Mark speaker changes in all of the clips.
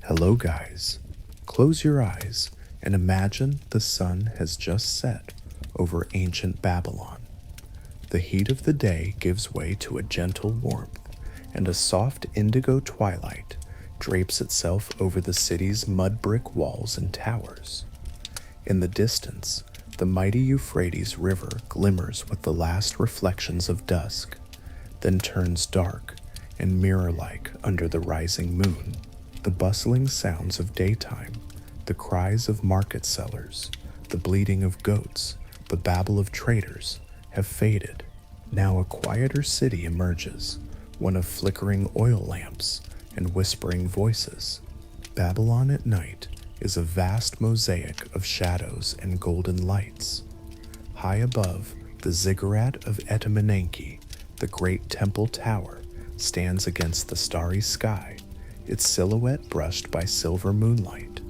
Speaker 1: Hello, guys. Close your eyes and imagine the sun has just set over ancient Babylon. The heat of the day gives way to a gentle warmth, and a soft indigo twilight drapes itself over the city's mud brick walls and towers. In the distance, the mighty Euphrates River glimmers with the last reflections of dusk, then turns dark and mirror-like under the rising moon. The bustling sounds of daytime, the cries of market sellers, the bleating of goats, the babble of traders have faded. Now a quieter city emerges, one of flickering oil lamps and whispering voices. Babylon at night is a vast mosaic of shadows and golden lights. High above the ziggurat of Etemenanke, the great temple tower stands against the starry sky, its silhouette brushed by silver moonlight.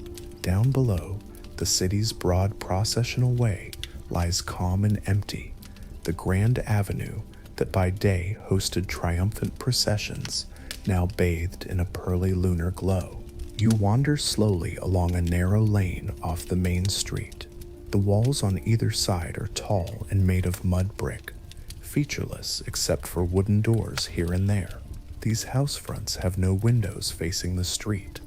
Speaker 1: Down below, the city's broad processional way lies calm and empty, the grand avenue that by day hosted triumphant processions, now bathed in a pearly lunar glow. You wander slowly along a narrow lane off the main street. The walls on either side are tall and made of mud brick, featureless except for wooden doors here and there. These house fronts have no windows facing the street.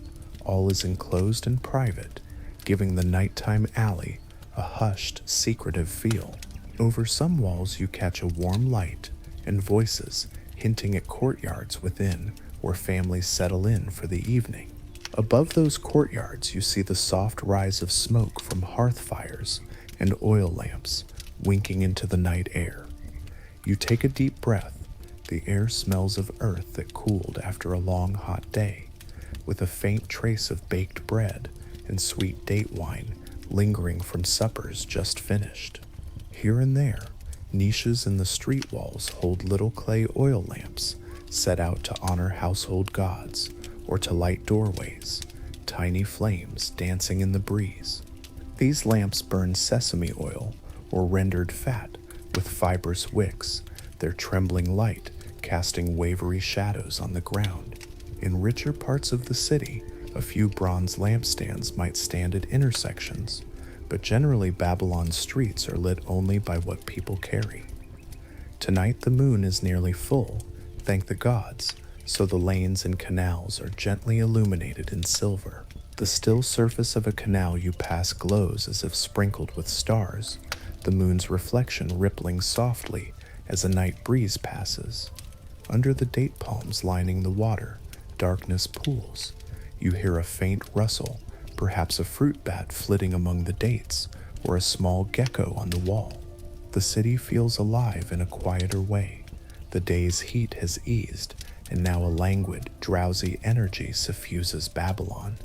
Speaker 1: All is enclosed and private, giving the nighttime alley a hushed, secretive feel. Over some walls you catch a warm light and voices hinting at courtyards within where families settle in for the evening. Above those courtyards you see the soft rise of smoke from hearth fires and oil lamps winking into the night air. You take a deep breath. The air smells of earth that cooled after a long hot day, with a faint trace of baked bread and sweet date wine lingering from suppers just finished. Here and there, niches in the street walls hold little clay oil lamps set out to honor household gods or to light doorways, tiny flames dancing in the breeze. These lamps burn sesame oil or rendered fat with fibrous wicks, their trembling light casting wavery shadows on the ground. In richer parts of the city, a few bronze lampstands might stand at intersections, but generally Babylon's streets are lit only by what people carry. Tonight the moon is nearly full, thank the gods, so the lanes and canals are gently illuminated in silver. The still surface of a canal you pass glows as if sprinkled with stars, the moon's reflection rippling softly as a night breeze passes. Under the date palms lining the water, darkness pools. You hear a faint rustle, perhaps a fruit bat flitting among the dates, or a small gecko on the wall. The city feels alive in a quieter way. The day's heat has eased, and now a languid, drowsy energy suffuses Babylon.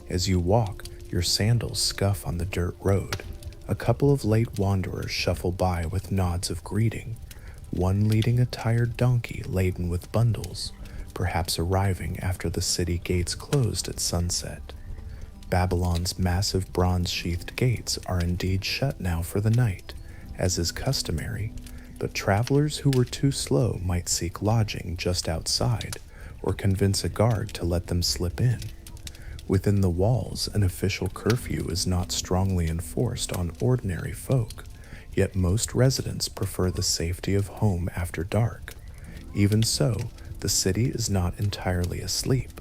Speaker 1: As you walk, your sandals scuff on the dirt road. A couple of late wanderers shuffle by with nods of greeting, one leading a tired donkey laden with bundles, perhaps arriving after the city gates closed at sunset. Babylon's massive bronze-sheathed gates are indeed shut now for the night, as is customary, but travelers who were too slow might seek lodging just outside or convince a guard to let them slip in. Within the walls, an official curfew is not strongly enforced on ordinary folk, yet most residents prefer the safety of home after dark. Even so, the city is not entirely asleep.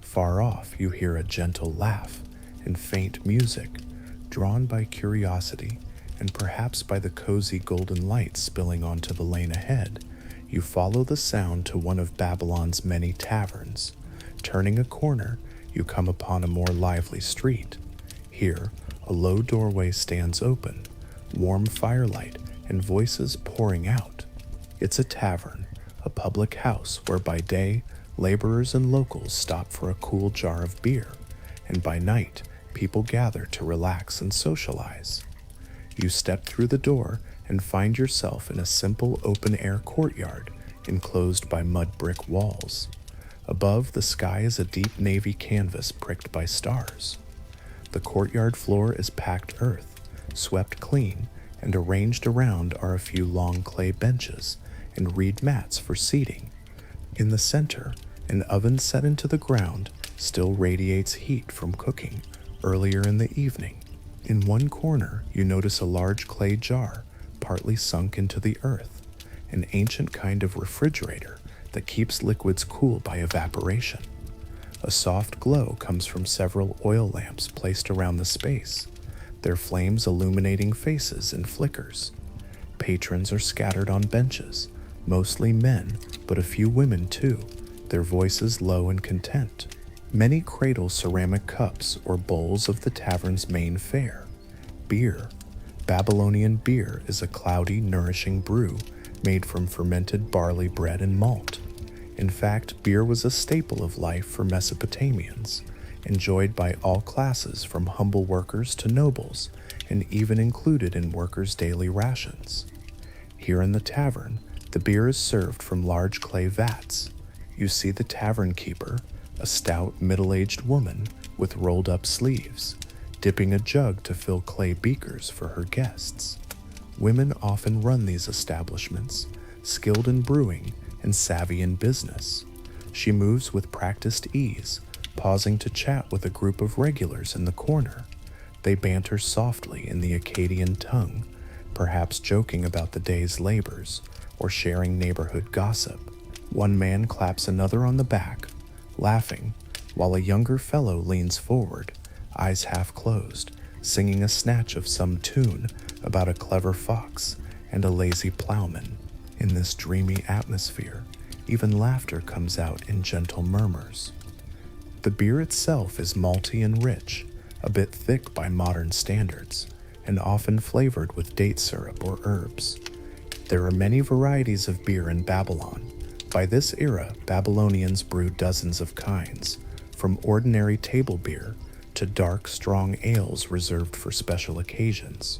Speaker 1: Far off you hear a gentle laugh and faint music, drawn by curiosity and perhaps by the cozy golden light spilling onto the lane ahead. You follow the sound to one of Babylon's many taverns. Turning a corner, you come upon a more lively street. Here, a low doorway stands open, warm firelight and voices pouring out. It's a tavern, a public house where by day laborers and locals stop for a cool jar of beer, and by night people gather to relax and socialize. You step through the door and find yourself in a simple open-air courtyard enclosed by mud brick walls. Above, the sky is a deep navy canvas pricked by stars. The courtyard floor is packed earth, swept clean, and arranged around are a few long clay benches and reed mats for seating. In the center, an oven set into the ground still radiates heat from cooking earlier in the evening. In one corner, you notice a large clay jar partly sunk into the earth, an ancient kind of refrigerator that keeps liquids cool by evaporation. A soft glow comes from several oil lamps placed around the space, their flames illuminating faces and flickers. Patrons are scattered on benches, mostly men, but a few women too, their voices low and content. Many cradle ceramic cups or bowls of the tavern's main fare, beer. Babylonian beer is a cloudy, nourishing brew made from fermented barley bread and malt. In fact, beer was a staple of life for Mesopotamians, enjoyed by all classes from humble workers to nobles, and even included in workers' daily rations. Here in the tavern, the beer is served from large clay vats. You see the tavern keeper, a stout, middle-aged woman with rolled-up sleeves, dipping a jug to fill clay beakers for her guests. Women often run these establishments, skilled in brewing and savvy in business. She moves with practiced ease, pausing to chat with a group of regulars in the corner. They banter softly in the Akkadian tongue, perhaps joking about the day's labors or sharing neighborhood gossip. One man claps another on the back, laughing, while a younger fellow leans forward, eyes half closed, singing a snatch of some tune about a clever fox and a lazy plowman. In this dreamy atmosphere, even laughter comes out in gentle murmurs. The beer itself is malty and rich, a bit thick by modern standards, and often flavored with date syrup or herbs. There are many varieties of beer in Babylon. By this era, Babylonians brewed dozens of kinds, from ordinary table beer to dark, strong ales reserved for special occasions.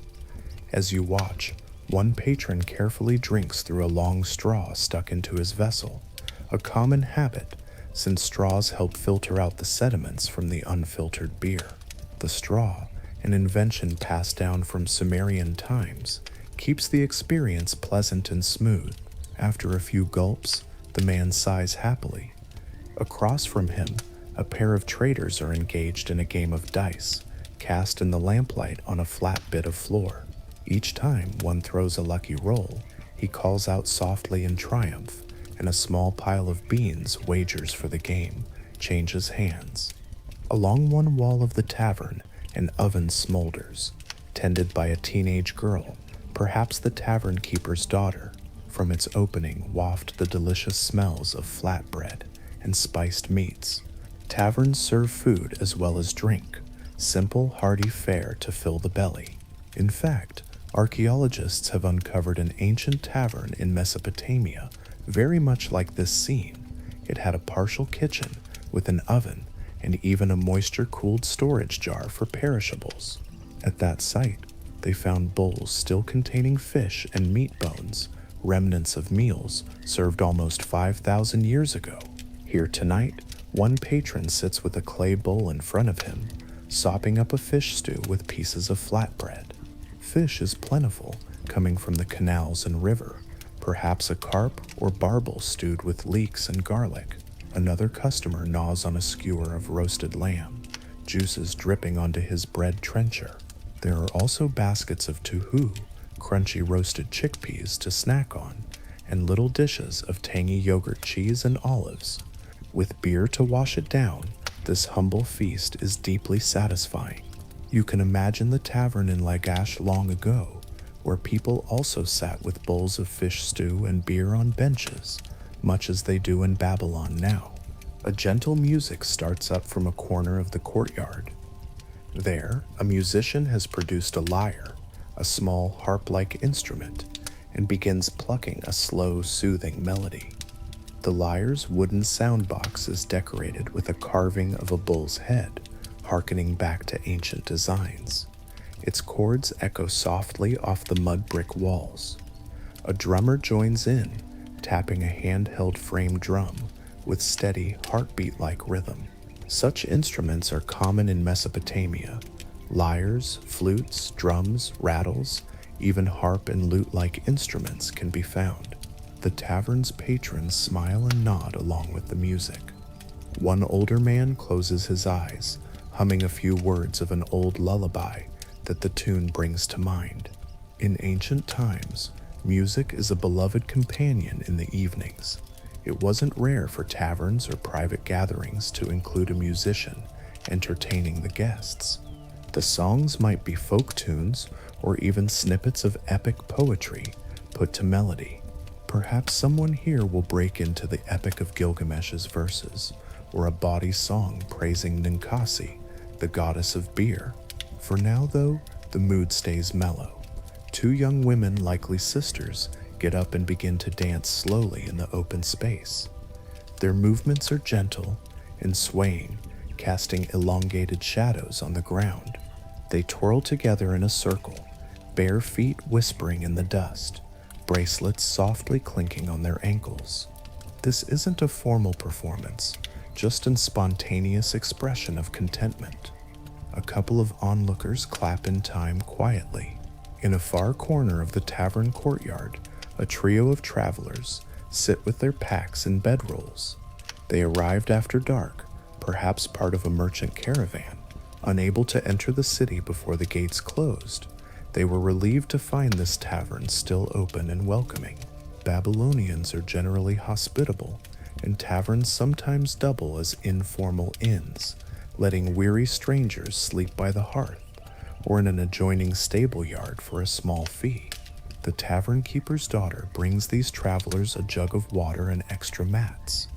Speaker 1: As you watch, one patron carefully drinks through a long straw stuck into his vessel, a common habit since straws help filter out the sediments from the unfiltered beer. The straw, an invention passed down from Sumerian times, keeps the experience pleasant and smooth. After a few gulps, the man sighs happily. Across from him, a pair of traders are engaged in a game of dice, cast in the lamplight on a flat bit of floor. Each time one throws a lucky roll, he calls out softly in triumph, and a small pile of beans wagers for the game, changes hands. Along one wall of the tavern, an oven smolders, tended by a teenage girl, perhaps the tavern keeper's daughter. From its opening waft the delicious smells of flatbread and spiced meats. Taverns serve food as well as drink, simple, hearty fare to fill the belly. In fact, archaeologists have uncovered an ancient tavern in Mesopotamia very much like this scene. It had a partial kitchen with an oven and even a moisture-cooled storage jar for perishables. At that site, they found bowls still containing fish and meat bones, remnants of meals served almost 5,000 years ago. Here tonight, one patron sits with a clay bowl in front of him, sopping up a fish stew with pieces of flatbread. Fish is plentiful, coming from the canals and river, perhaps a carp or barbel stewed with leeks and garlic. Another customer gnaws on a skewer of roasted lamb, juices dripping onto his bread trencher. There are also baskets of tuhu, crunchy roasted chickpeas to snack on, and little dishes of tangy yogurt cheese and olives. With beer to wash it down, this humble feast is deeply satisfying. You can imagine the tavern in Lagash long ago, where people also sat with bowls of fish stew and beer on benches, much as they do in Babylon now. A gentle music starts up from a corner of the courtyard. There, a musician has produced a lyre, a small harp-like instrument, and begins plucking a slow, soothing melody. The lyre's wooden soundbox is decorated with a carving of a bull's head, hearkening back to ancient designs. Its chords echo softly off the mud brick walls. A drummer joins in, tapping a handheld frame drum with steady, heartbeat-like rhythm. Such instruments are common in Mesopotamia. Lyres, flutes, drums, rattles, even harp and lute-like instruments can be found. The tavern's patrons smile and nod along with the music. One older man closes his eyes, humming a few words of an old lullaby that the tune brings to mind. In ancient times, music is a beloved companion in the evenings. It wasn't rare for taverns or private gatherings to include a musician entertaining the guests. The songs might be folk tunes or even snippets of epic poetry put to melody. Perhaps someone here will break into the Epic of Gilgamesh's verses, or a bawdy song praising Ninkasi, the goddess of beer. For now, though, the mood stays mellow. Two young women, likely sisters, get up and begin to dance slowly in the open space. Their movements are gentle and swaying, casting elongated shadows on the ground. They twirl together in a circle, bare feet whispering in the dust, bracelets softly clinking on their ankles. This isn't a formal performance, just a spontaneous expression of contentment. A couple of onlookers clap in time quietly. In a far corner of the tavern courtyard, a trio of travelers sit with their packs and bedrolls. They arrived after dark, perhaps part of a merchant caravan. Unable to enter the city before the gates closed, they were relieved to find this tavern still open and welcoming. Babylonians are generally hospitable, and taverns sometimes double as informal inns, letting weary strangers sleep by the hearth or in an adjoining stable yard for a small fee. The tavern keeper's daughter brings these travelers a jug of water and extra mats.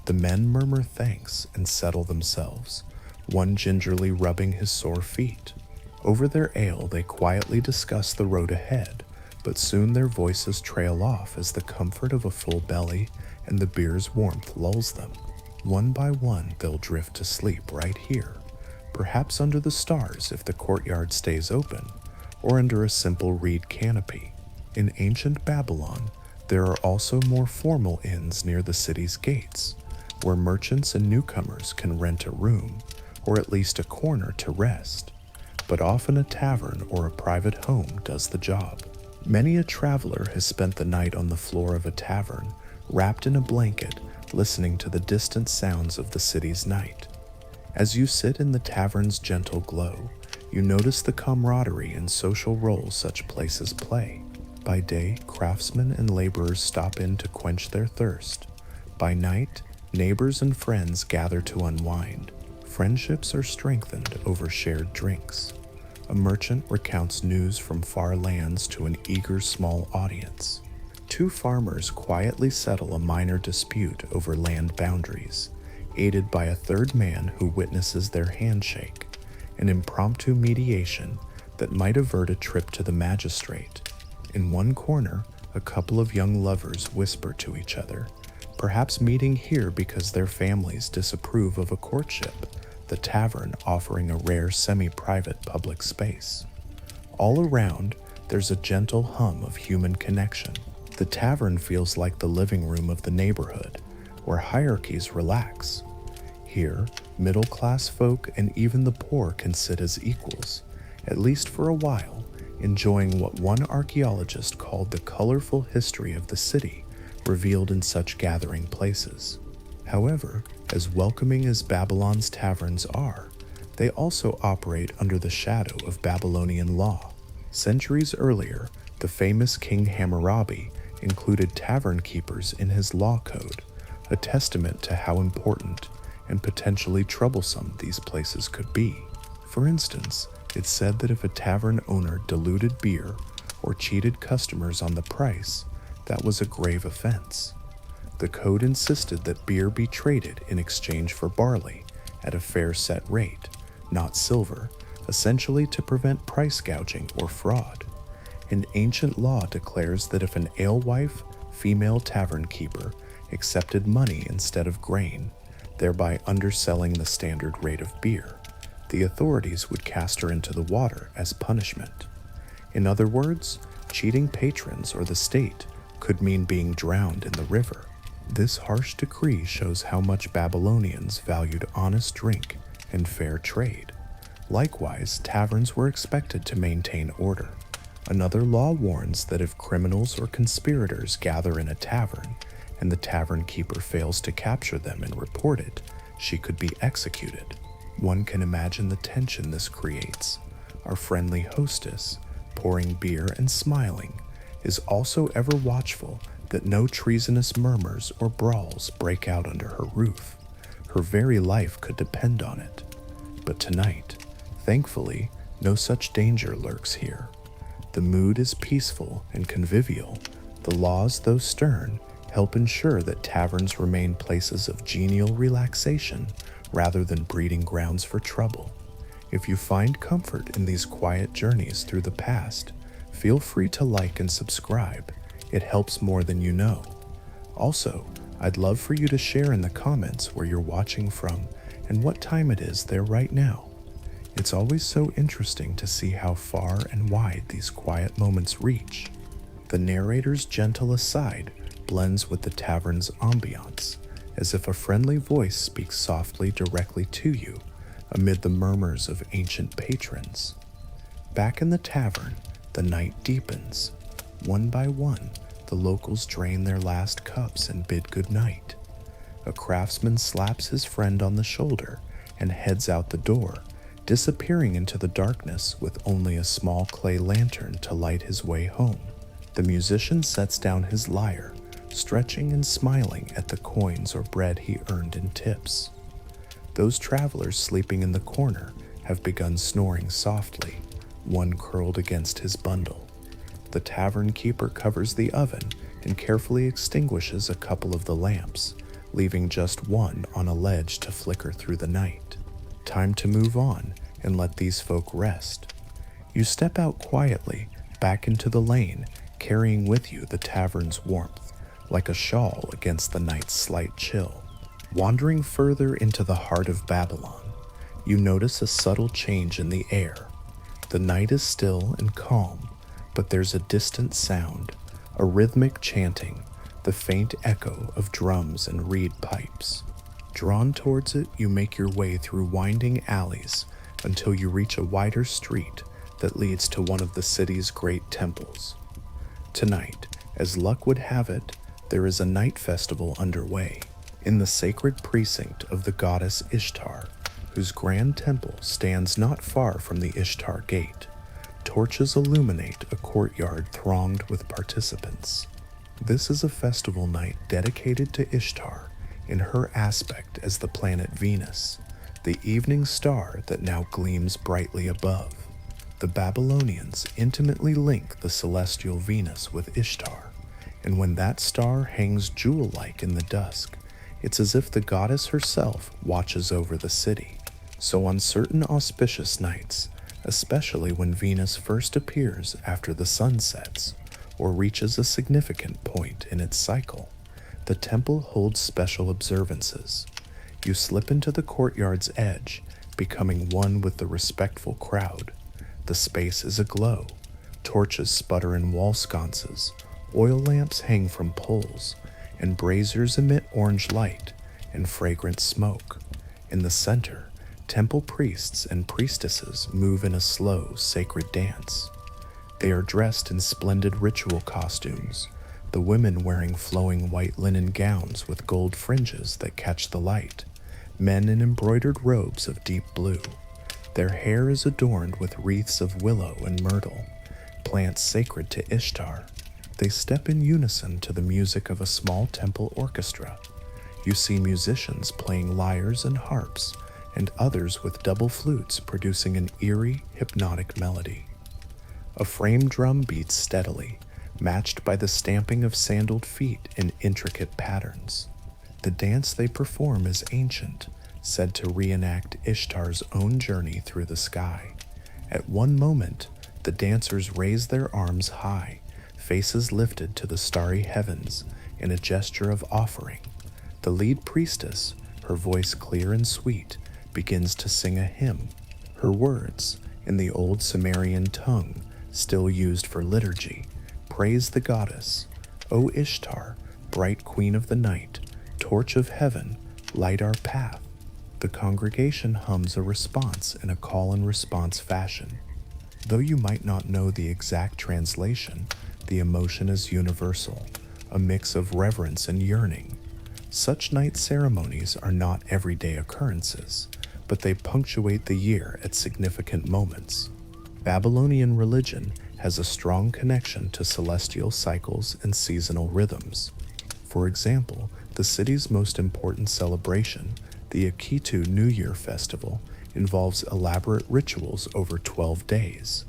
Speaker 1: The men murmur thanks and settle themselves, one gingerly rubbing his sore feet. Over their ale, they quietly discuss the road ahead, but soon their voices trail off as the comfort of a full belly and the beer's warmth lulls them. One by one, they'll drift to sleep right here, perhaps under the stars if the courtyard stays open, or under a simple reed canopy. In ancient Babylon, there are also more formal inns near the city's gates, where merchants and newcomers can rent a room, or at least a corner to rest. But often a tavern or a private home does the job. Many a traveler has spent the night on the floor of a tavern, wrapped in a blanket, listening to the distant sounds of the city's night. As you sit in the tavern's gentle glow, you notice the camaraderie and social role such places play. By day, craftsmen and laborers stop in to quench their thirst. By night, neighbors and friends gather to unwind. Friendships are strengthened over shared drinks. A merchant recounts news from far lands to an eager small audience. Two farmers quietly settle a minor dispute over land boundaries, aided by a third man who witnesses their handshake, an impromptu mediation that might avert a trip to the magistrate. In one corner, a couple of young lovers whisper to each other, perhaps meeting here because their families disapprove of a courtship, the tavern offering a rare semi-private public space. All around, there's a gentle hum of human connection. The tavern feels like the living room of the neighborhood, where hierarchies relax. Here, middle-class folk and even the poor can sit as equals, at least for a while, enjoying what one archaeologist called the colorful history of the city, revealed in such gathering places. However, as welcoming as Babylon's taverns are, they also operate under the shadow of Babylonian law. Centuries earlier, the famous King Hammurabi included tavern keepers in his law code, a testament to how important and potentially troublesome these places could be. For instance, it's said that if a tavern owner diluted beer or cheated customers on the price, that was a grave offense. The code insisted that beer be traded in exchange for barley at a fair set rate, not silver, essentially to prevent price gouging or fraud. And ancient law declares that if an alewife, female tavern keeper, accepted money instead of grain, thereby underselling the standard rate of beer, the authorities would cast her into the water as punishment. In other words, cheating patrons or the state could mean being drowned in the river. This harsh decree shows how much Babylonians valued honest drink and fair trade. Likewise, taverns were expected to maintain order. Another law warns that if criminals or conspirators gather in a tavern and the tavern keeper fails to capture them and report it, she could be executed. One can imagine the tension this creates. Our friendly hostess, pouring beer and smiling, is also ever watchful that no treasonous murmurs or brawls break out under her roof. Her very life could depend on it. But tonight, thankfully, no such danger lurks here. The mood is peaceful and convivial. The laws, though stern, help ensure that taverns remain places of genial relaxation rather than breeding grounds for trouble. If you find comfort in these quiet journeys through the past, feel free to like and subscribe. It helps more than you know. Also, I'd love for you to share in the comments where you're watching from and what time it is there right now. It's always so interesting to see how far and wide these quiet moments reach. The narrator's gentle aside blends with the tavern's ambiance, as if a friendly voice speaks softly directly to you amid the murmurs of ancient patrons. Back in the tavern, the night deepens. One by one, the locals drain their last cups and bid goodnight. A craftsman slaps his friend on the shoulder and heads out the door, disappearing into the darkness with only a small clay lantern to light his way home. The musician sets down his lyre, stretching and smiling at the coins or bread he earned in tips. Those travelers sleeping in the corner have begun snoring softly, one curled against his bundle. The tavern keeper covers the oven and carefully extinguishes a couple of the lamps, leaving just one on a ledge to flicker through the night. Time to move on and let these folk rest. You step out quietly, back into the lane, carrying with you the tavern's warmth, like a shawl against the night's slight chill. Wandering further into the heart of Babylon, you notice a subtle change in the air. The night is still and calm, but there's a distant sound, a rhythmic chanting, the faint echo of drums and reed pipes. Drawn towards it, you make your way through winding alleys until you reach a wider street that leads to one of the city's great temples. Tonight, as luck would have it, there is a night festival underway in the sacred precinct of the goddess Ishtar, whose grand temple stands not far from the Ishtar Gate. Torches illuminate a courtyard thronged with participants. This is a festival night dedicated to Ishtar in her aspect as the planet Venus, the evening star that now gleams brightly above. The Babylonians intimately link the celestial Venus with Ishtar, and when that star hangs jewel-like in the dusk, it's as if the goddess herself watches over the city. So on certain auspicious nights, especially when Venus first appears after the sun sets or reaches a significant point in its cycle, the temple holds special observances. You slip into the courtyard's edge, becoming one with the respectful crowd. The space is aglow. Torches sputter in wall sconces, oil lamps hang from poles, and braziers emit orange light and fragrant smoke. In the center, temple priests and priestesses move in a slow, sacred dance. They are dressed in splendid ritual costumes, the women wearing flowing white linen gowns with gold fringes that catch the light, men in embroidered robes of deep blue. Their hair is adorned with wreaths of willow and myrtle, plants sacred to Ishtar. They step in unison to the music of a small temple orchestra. You see musicians playing lyres and harps, and others with double flutes producing an eerie, hypnotic melody. A frame drum beats steadily, matched by the stamping of sandaled feet in intricate patterns. The dance they perform is ancient, said to reenact Ishtar's own journey through the sky. At one moment, the dancers raise their arms high, faces lifted to the starry heavens in a gesture of offering. The lead priestess, her voice clear and sweet, begins to sing a hymn. Her words, in the old Sumerian tongue, still used for liturgy, praise the goddess. O Ishtar, bright queen of the night, torch of heaven, light our path. The congregation hums a response in a call and response fashion. Though you might not know the exact translation, the emotion is universal, a mix of reverence and yearning. Such night ceremonies are not everyday occurrences, but they punctuate the year at significant moments. Babylonian religion has a strong connection to celestial cycles and seasonal rhythms. For example, the city's most important celebration, the Akitu New Year Festival, involves elaborate rituals over 12 days,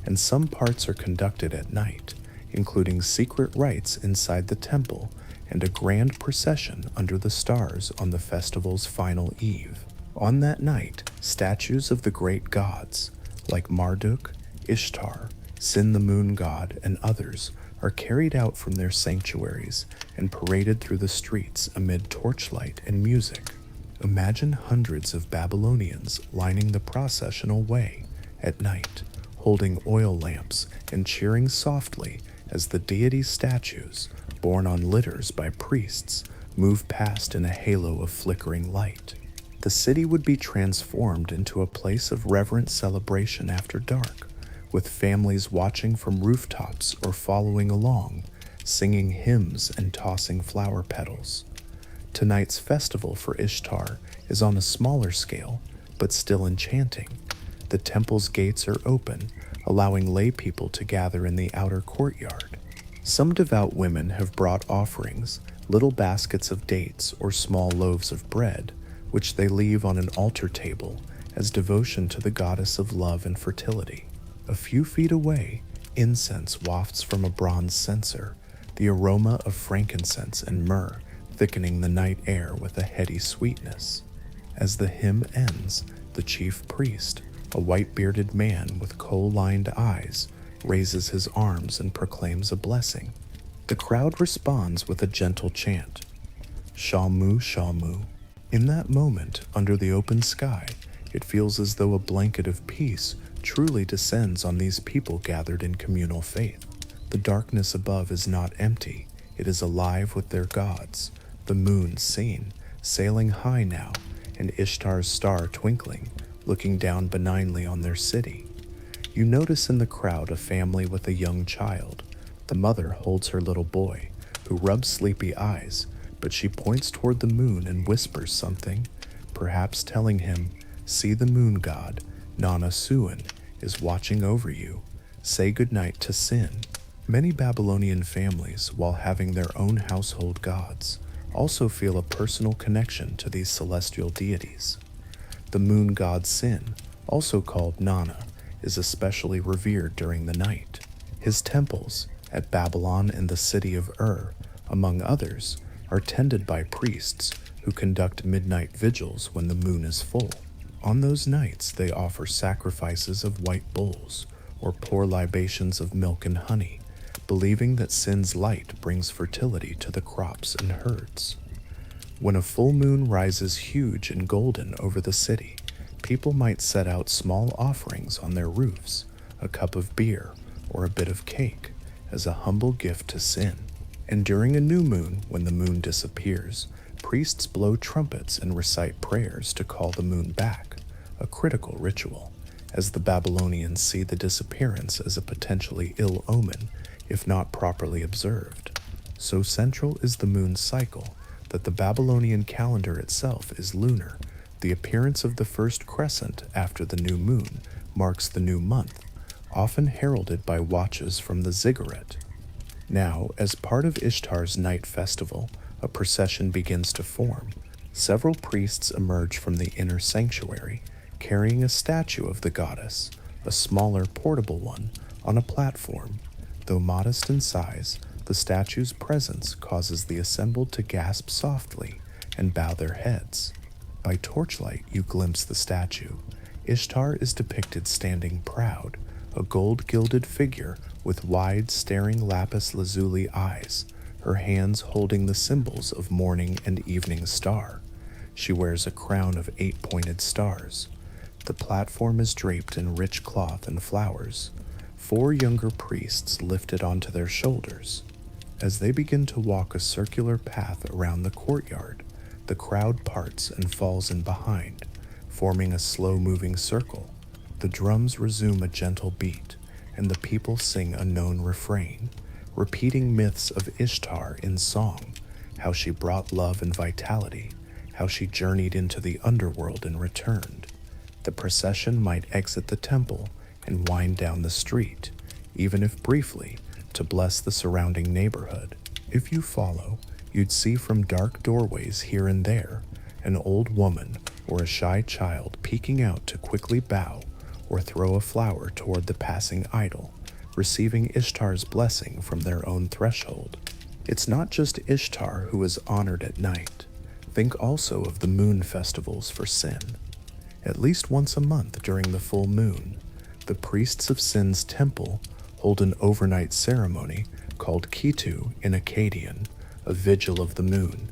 Speaker 1: and some parts are conducted at night, including secret rites inside the temple and a grand procession under the stars on the festival's final eve. On that night, statues of the great gods, like Marduk, Ishtar, Sin the moon god, and others, are carried out from their sanctuaries and paraded through the streets amid torchlight and music. Imagine hundreds of Babylonians lining the processional way at night, holding oil lamps and cheering softly as the deity's statues, borne on litters by priests, move past in a halo of flickering light. The city would be transformed into a place of reverent celebration after dark, with families watching from rooftops or following along, singing hymns and tossing flower petals. Tonight's festival for Ishtar is on a smaller scale, but still enchanting. The temple's gates are open, allowing lay people to gather in the outer courtyard. Some devout women have brought offerings, little baskets of dates or small loaves of bread, which they leave on an altar table as devotion to the goddess of love and fertility. A few feet away, incense wafts from a bronze censer, the aroma of frankincense and myrrh thickening the night air with a heady sweetness. As the hymn ends, the chief priest, a white-bearded man with kohl-lined eyes, raises his arms and proclaims a blessing. The crowd responds with a gentle chant, Shamu, Shamu. In that moment, under the open sky, it feels as though a blanket of peace truly descends on these people gathered in communal faith. The darkness above is not empty, it is alive with their gods, the moon seen, sailing high now, and Ishtar's star twinkling, looking down benignly on their city. You notice in the crowd a family with a young child. The mother holds her little boy, who rubs sleepy eyes, but she points toward the moon and whispers something, perhaps telling him, "See the moon god, Nana Suan, is watching over you. Say goodnight to Sin." Many Babylonian families, while having their own household gods, also feel a personal connection to these celestial deities. The moon god Sin, also called Nana, is especially revered during the night. His temples, at Babylon and the city of among others, are tended by priests who conduct midnight vigils when the moon is full. On those nights, they offer sacrifices of white bulls or pour libations of milk and honey, believing that Sin's light brings fertility to the crops and herds. When a full moon rises huge and golden over the city, people might set out small offerings on their roofs, a cup of beer or a bit of cake, as a humble gift to Sin. And during a new moon, when the moon disappears, priests blow trumpets and recite prayers to call the moon back, a critical ritual, as the Babylonians see the disappearance as a potentially ill omen if not properly observed. So central is the moon's cycle that the Babylonian calendar itself is lunar. The appearance of the first crescent after the new moon marks the new month, often heralded by watches from the ziggurat. Now, as part of Ishtar's night festival, a procession begins to form. Several priests emerge from the inner sanctuary, carrying a statue of the goddess, a smaller portable one, on a platform. Though modest in size, the statue's presence causes the assembled to gasp softly and bow their heads. By torchlight, you glimpse the statue. Ishtar is depicted standing proud, a gold-gilded figure with wide, staring lapis lazuli eyes, her hands holding the symbols of morning and evening star. She wears a crown of 8-pointed stars. The platform is draped in rich cloth and flowers. 4 younger priests lift it onto their shoulders. As they begin to walk a circular path around the courtyard, the crowd parts and falls in behind, forming a slow-moving circle. The drums resume a gentle beat, and the people sing a known refrain, repeating myths of Ishtar in song, how she brought love and vitality, how she journeyed into the underworld and returned. The procession might exit the temple and wind down the street, even if briefly, to bless the surrounding neighborhood. If you follow, you'd see from dark doorways here and there an old woman or a shy child peeking out to quickly bow or throw a flower toward the passing idol, receiving Ishtar's blessing from their own threshold. It's not just Ishtar who is honored at night. Think also of the moon festivals for Sin. At least once a month during the full moon, the priests of Sin's temple hold an overnight ceremony called Kitu in Akkadian, a vigil of the moon.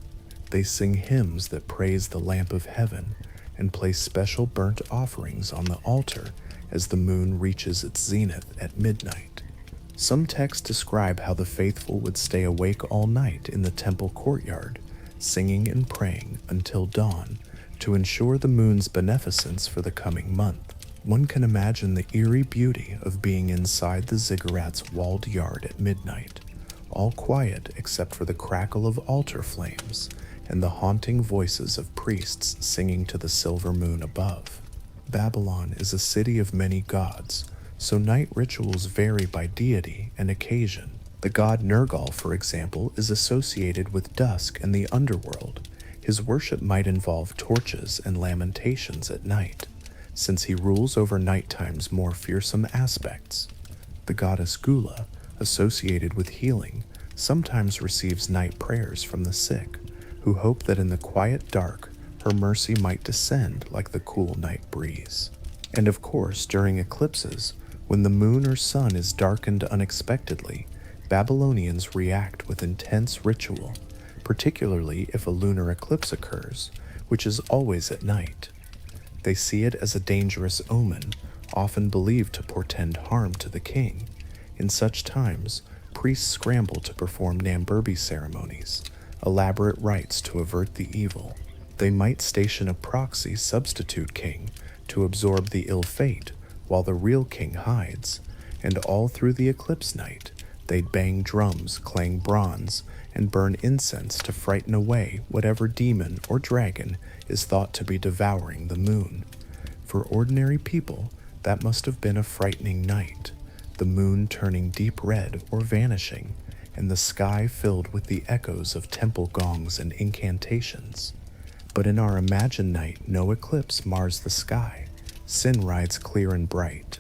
Speaker 1: They sing hymns that praise the lamp of heaven and place special burnt offerings on the altar as the moon reaches its zenith at midnight. Some texts describe how the faithful would stay awake all night in the temple courtyard, singing and praying until dawn to ensure the moon's beneficence for the coming month. One can imagine the eerie beauty of being inside the ziggurat's walled yard at midnight, all quiet except for the crackle of altar flames and the haunting voices of priests singing to the silver moon above. Babylon is a city of many gods, so night rituals vary by deity and occasion. The god Nergal, for example, is associated with dusk and the underworld. His worship might involve torches and lamentations at night, since he rules over nighttime's more fearsome aspects. The goddess Gula, associated with healing, sometimes receives night prayers from the sick, who hope that in the quiet dark, her mercy might descend like the cool night breeze. And of course, during eclipses, when the moon or sun is darkened unexpectedly, Babylonians react with intense ritual, particularly if a lunar eclipse occurs, which is always at night. They see it as a dangerous omen, often believed to portend harm to the king. In such times, priests scramble to perform Namburbi ceremonies, elaborate rites to avert the evil. They might station a proxy substitute king to absorb the ill fate while the real king hides, and all through the eclipse night, they'd bang drums, clang bronze, and burn incense to frighten away whatever demon or dragon is thought to be devouring the moon. For ordinary people, that must have been a frightening night, the moon turning deep red or vanishing, and the sky filled with the echoes of temple gongs and incantations. But in our imagined night, no eclipse mars the sky. Sin rides clear and bright.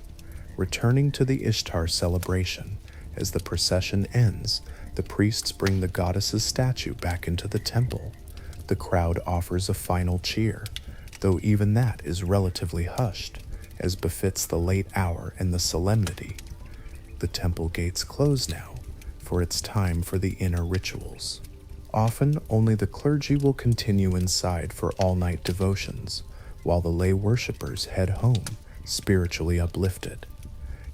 Speaker 1: Returning to the Ishtar celebration, as the procession ends, the priests bring the goddess's statue back into the temple. The crowd offers a final cheer, though even that is relatively hushed, as befits the late hour and the solemnity. The temple gates close now, for it's time for the inner rituals. Often, only the clergy will continue inside for all-night devotions, while the lay worshippers head home, spiritually uplifted.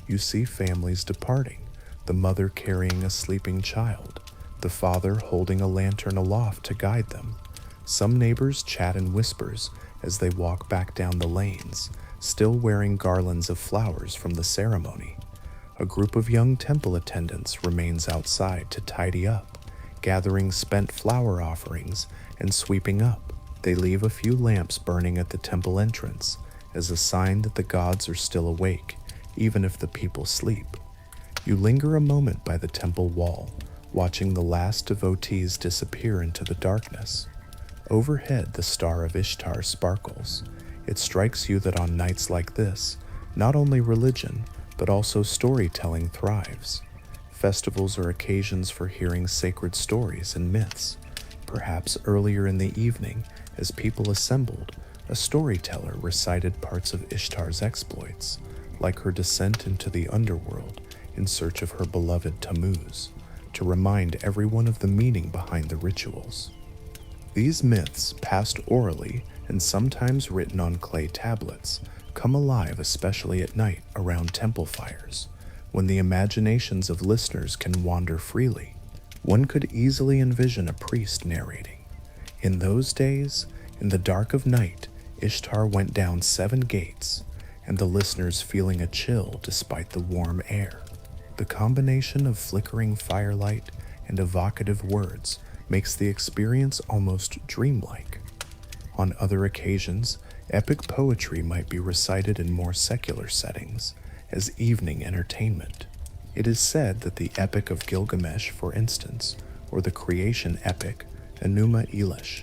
Speaker 1: You see families departing, the mother carrying a sleeping child, the father holding a lantern aloft to guide them. Some neighbors chat in whispers as they walk back down the lanes, still wearing garlands of flowers from the ceremony. A group of young temple attendants remains outside to tidy up, gathering spent flower offerings and sweeping up. They leave a few lamps burning at the temple entrance as a sign that the gods are still awake, even if the people sleep. You linger a moment by the temple wall, watching the last devotees disappear into the darkness. Overhead, the star of Ishtar sparkles. It strikes you that on nights like this, not only religion, but also storytelling thrives. Festivals are occasions for hearing sacred stories and myths. Perhaps earlier in the evening, as people assembled, a storyteller recited parts of Ishtar's exploits, like her descent into the underworld in search of her beloved Tammuz, to remind everyone of the meaning behind the rituals. These myths, passed orally and sometimes written on clay tablets, come alive especially at night around temple fires, when the imaginations of listeners can wander freely. One could easily envision a priest narrating. In those days, in the dark of night, Ishtar went down 7 gates, and the listeners feeling a chill despite the warm air. The combination of flickering firelight and evocative words makes the experience almost dreamlike. On other occasions, epic poetry might be recited in more secular settings as evening entertainment. It is said that the Epic of Gilgamesh, for instance, or the creation epic Enuma Elish,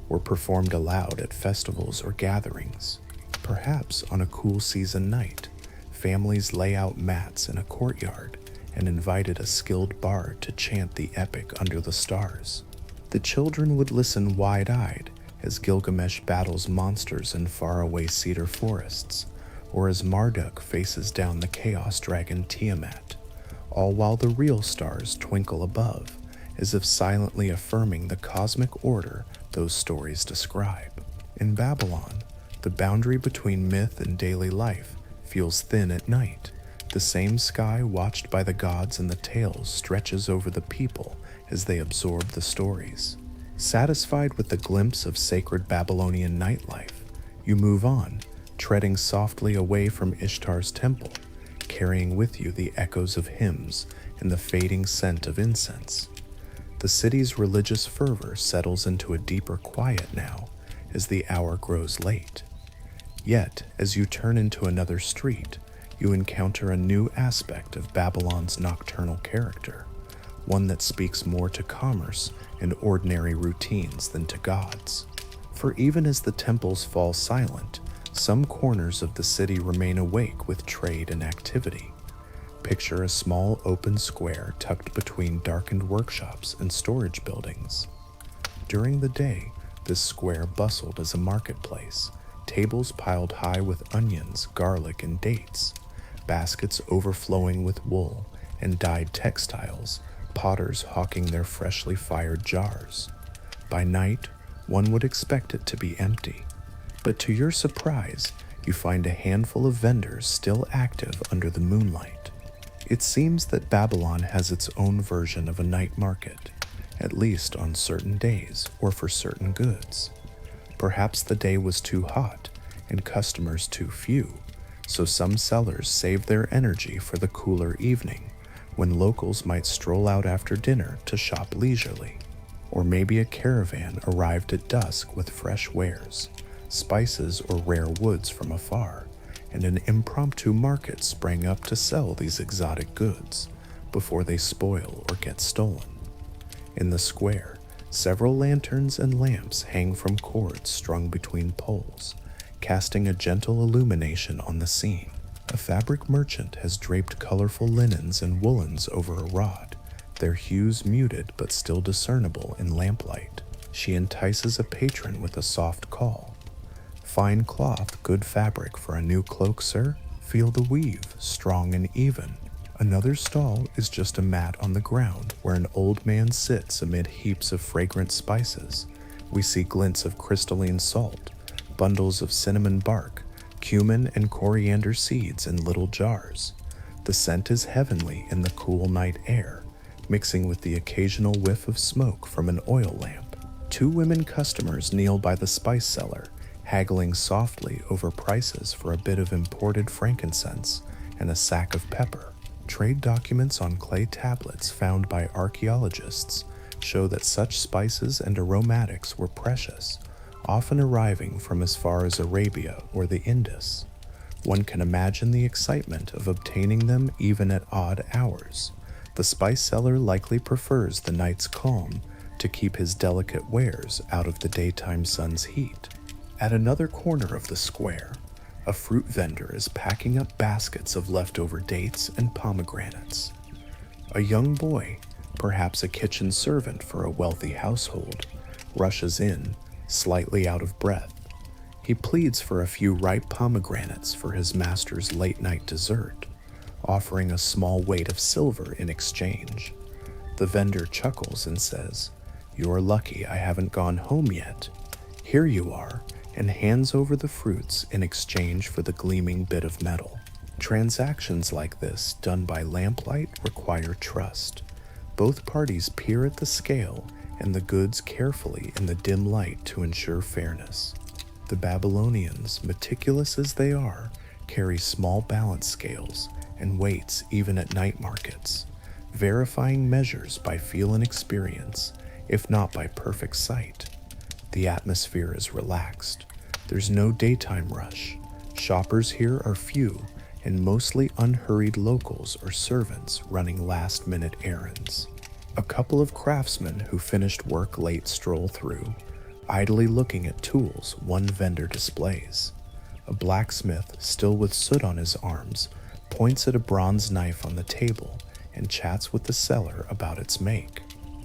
Speaker 1: were performed aloud at festivals or gatherings. Perhaps on a cool season night, families lay out mats in a courtyard and invited a skilled bard to chant the epic under the stars. The children would listen wide-eyed as Gilgamesh battles monsters in faraway cedar forests, or as Marduk faces down the chaos dragon Tiamat, all while the real stars twinkle above, as if silently affirming the cosmic order those stories describe. In Babylon, the boundary between myth and daily life feels thin at night. The same sky watched by the gods in the tales stretches over the people as they absorb the stories. Satisfied with the glimpse of sacred Babylonian nightlife, you move on, treading softly away from Ishtar's temple, carrying with you the echoes of hymns and the fading scent of incense. The city's religious fervor settles into a deeper quiet now as the hour grows late. Yet, as you turn into another street, you encounter a new aspect of Babylon's nocturnal character, one that speaks more to commerce and ordinary routines than to gods. For even as the temples fall silent, some corners of the city remain awake with trade and activity. Picture a small open square tucked between darkened workshops and storage buildings. During the day, this square bustled as a marketplace, tables piled high with onions, garlic, and dates, baskets overflowing with wool and dyed textiles, potters hawking their freshly fired jars. By night, one would expect it to be empty, but to your surprise, you find a handful of vendors still active under the moonlight. It seems that Babylon has its own version of a night market, at least on certain days or for certain goods. Perhaps the day was too hot and customers too few, so some sellers saved their energy for the cooler evening, when locals might stroll out after dinner to shop leisurely. Or maybe a caravan arrived at dusk with fresh wares, spices or rare woods from afar, and an impromptu market sprang up to sell these exotic goods before they spoil or get stolen. In the square, several lanterns and lamps hang from cords strung between poles, casting a gentle illumination on the scene. A fabric merchant has draped colorful linens and woolens over a rod, their hues muted but still discernible in lamplight. She entices a patron with a soft call. "Fine cloth, good fabric for a new cloak, sir? Feel the weave, strong and even." Another stall is just a mat on the ground where an old man sits amid heaps of fragrant spices. We see glints of crystalline salt, bundles of cinnamon bark, cumin and coriander seeds in little jars. The scent is heavenly in the cool night air, mixing with the occasional whiff of smoke from an oil lamp. Two women customers kneel by the spice cellar, haggling softly over prices for a bit of imported frankincense and a sack of pepper. Trade documents on clay tablets found by archaeologists show that such spices and aromatics were precious, often arriving from as far as Arabia or the Indus. One can imagine the excitement of obtaining them even at odd hours. The spice seller likely prefers the night's calm to keep his delicate wares out of the daytime sun's heat. At another corner of the square, a fruit vendor is packing up baskets of leftover dates and pomegranates. A young boy, perhaps a kitchen servant for a wealthy household, rushes in, slightly out of breath. He pleads for a few ripe pomegranates for his master's late-night dessert, offering a small weight of silver in exchange. The vendor chuckles and says, "You're lucky I haven't gone home yet. Here you are," and hands over the fruits in exchange for the gleaming bit of metal. Transactions like this, done by lamplight, require trust. Both parties peer at the scale and the goods carefully in the dim light to ensure fairness. The Babylonians, meticulous as they are, carry small balance scales and weights even at night markets, verifying measures by feel and experience, if not by perfect sight. The atmosphere is relaxed. There's no daytime rush. Shoppers here are few and mostly unhurried locals or servants running last-minute errands. A couple of craftsmen who finished work late stroll through, idly looking at tools one vendor displays. A blacksmith, still with soot on his arms, points at a bronze knife on the table and chats with the seller about its make.